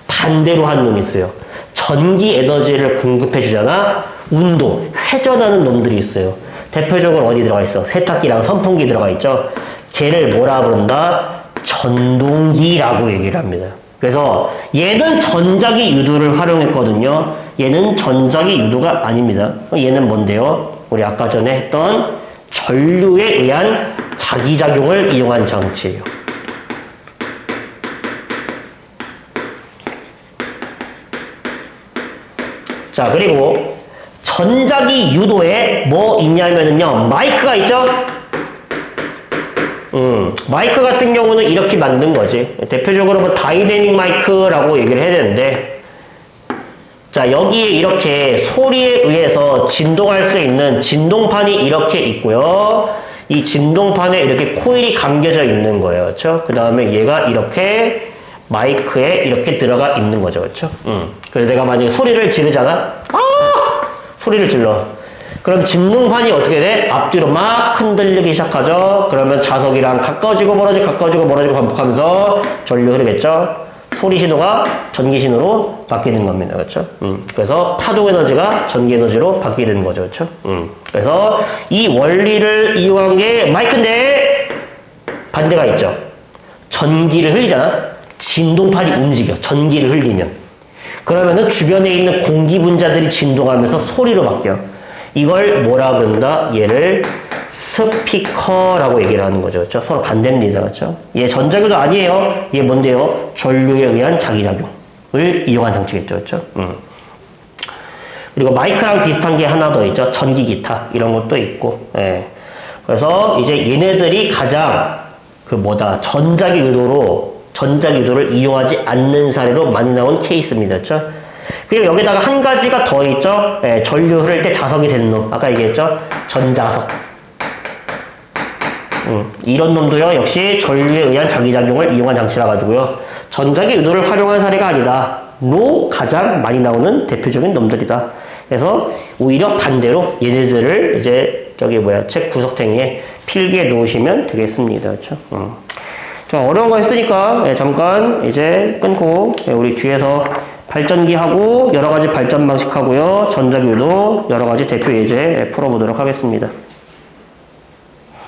반대로 하는 놈이 있어요. 전기 에너지를 공급해 주잖아. 운동, 회전하는 놈들이 있어요. 대표적으로 어디 들어가 있어? 세탁기랑 선풍기 들어가 있죠. 걔를 뭐라 부른다? 전동기라고 얘기를 합니다. 그래서 얘는 전자기 유도를 활용했거든요. 얘는 전자기 유도가 아닙니다. 얘는 뭔데요? 우리 아까 전에 했던 전류에 의한 자기작용을 이용한 장치예요. 자, 그리고 전자기 유도에 뭐 있냐면은요, 마이크가 있죠? 마이크 같은 경우는 이렇게 만든 거지. 대표적으로 뭐 다이내믹 마이크라고 얘기를 해야 되는데, 자, 여기에 이렇게 소리에 의해서 진동할 수 있는 진동판이 이렇게 있고요. 이 진동판에 이렇게 코일이 감겨져 있는 거예요. 그렇죠? 그 다음에 얘가 이렇게 마이크에 이렇게 들어가 있는 거죠. 그렇죠? 그래서 내가 만약에 소리를 지르잖아? 소리를 질러. 그럼 진동판이 어떻게 돼? 앞뒤로 막 흔들리기 시작하죠. 그러면 자석이랑 가까워지고 멀어지고 가까워지고 멀어지고 반복하면서 전류 흐르겠죠. 소리 신호가 전기 신호로 바뀌는 겁니다. 그렇죠? 그래서 파동 에너지가 전기 에너지로 바뀌는 거죠. 그렇죠? 그래서 이 원리를 이용한 게 마이크인데 반대가 있죠. 전기를 흘리잖아. 진동판이 움직여. 전기를 흘리면. 그러면은 주변에 있는 공기 분자들이 진동하면서 소리로 바뀌어. 이걸 뭐라 그런다? 얘를 스피커라고 얘기를 하는 거죠. 그렇죠? 서로 반대입니다. 그렇죠? 얘 전자기도 아니에요. 얘 뭔데요? 전류에 의한 자기작용을 이용한 장치겠죠. 그렇죠? 그리고 마이크랑 비슷한 게 하나 더 있죠. 전기 기타 이런 것도 있고. 예. 그래서 이제 얘네들이 가장 전자기 유도를 이용하지 않는 사례로 많이 나온 케이스입니다. 그렇죠? 그리고 여기다가 한 가지가 더 있죠. 예, 전류 흐를 때 자석이 되는 놈. 아까 얘기했죠. 전자석. 이런 놈도요. 역시 전류에 의한 자기작용을 이용한 장치라 가지고요. 전자기 유도를 활용한 사례가 아니다. 로 가장 많이 나오는 대표적인 놈들이다. 그래서 오히려 반대로 얘네들을 이제 책 구석탱이에 필기해 놓으시면 되겠습니다. 그렇죠? 자, 어려운 거 했으니까 잠깐 이제 끊고 우리 뒤에서 발전기하고 여러 가지 발전 방식하고요. 전자기 유도 여러 가지 대표 예제 풀어보도록 하겠습니다.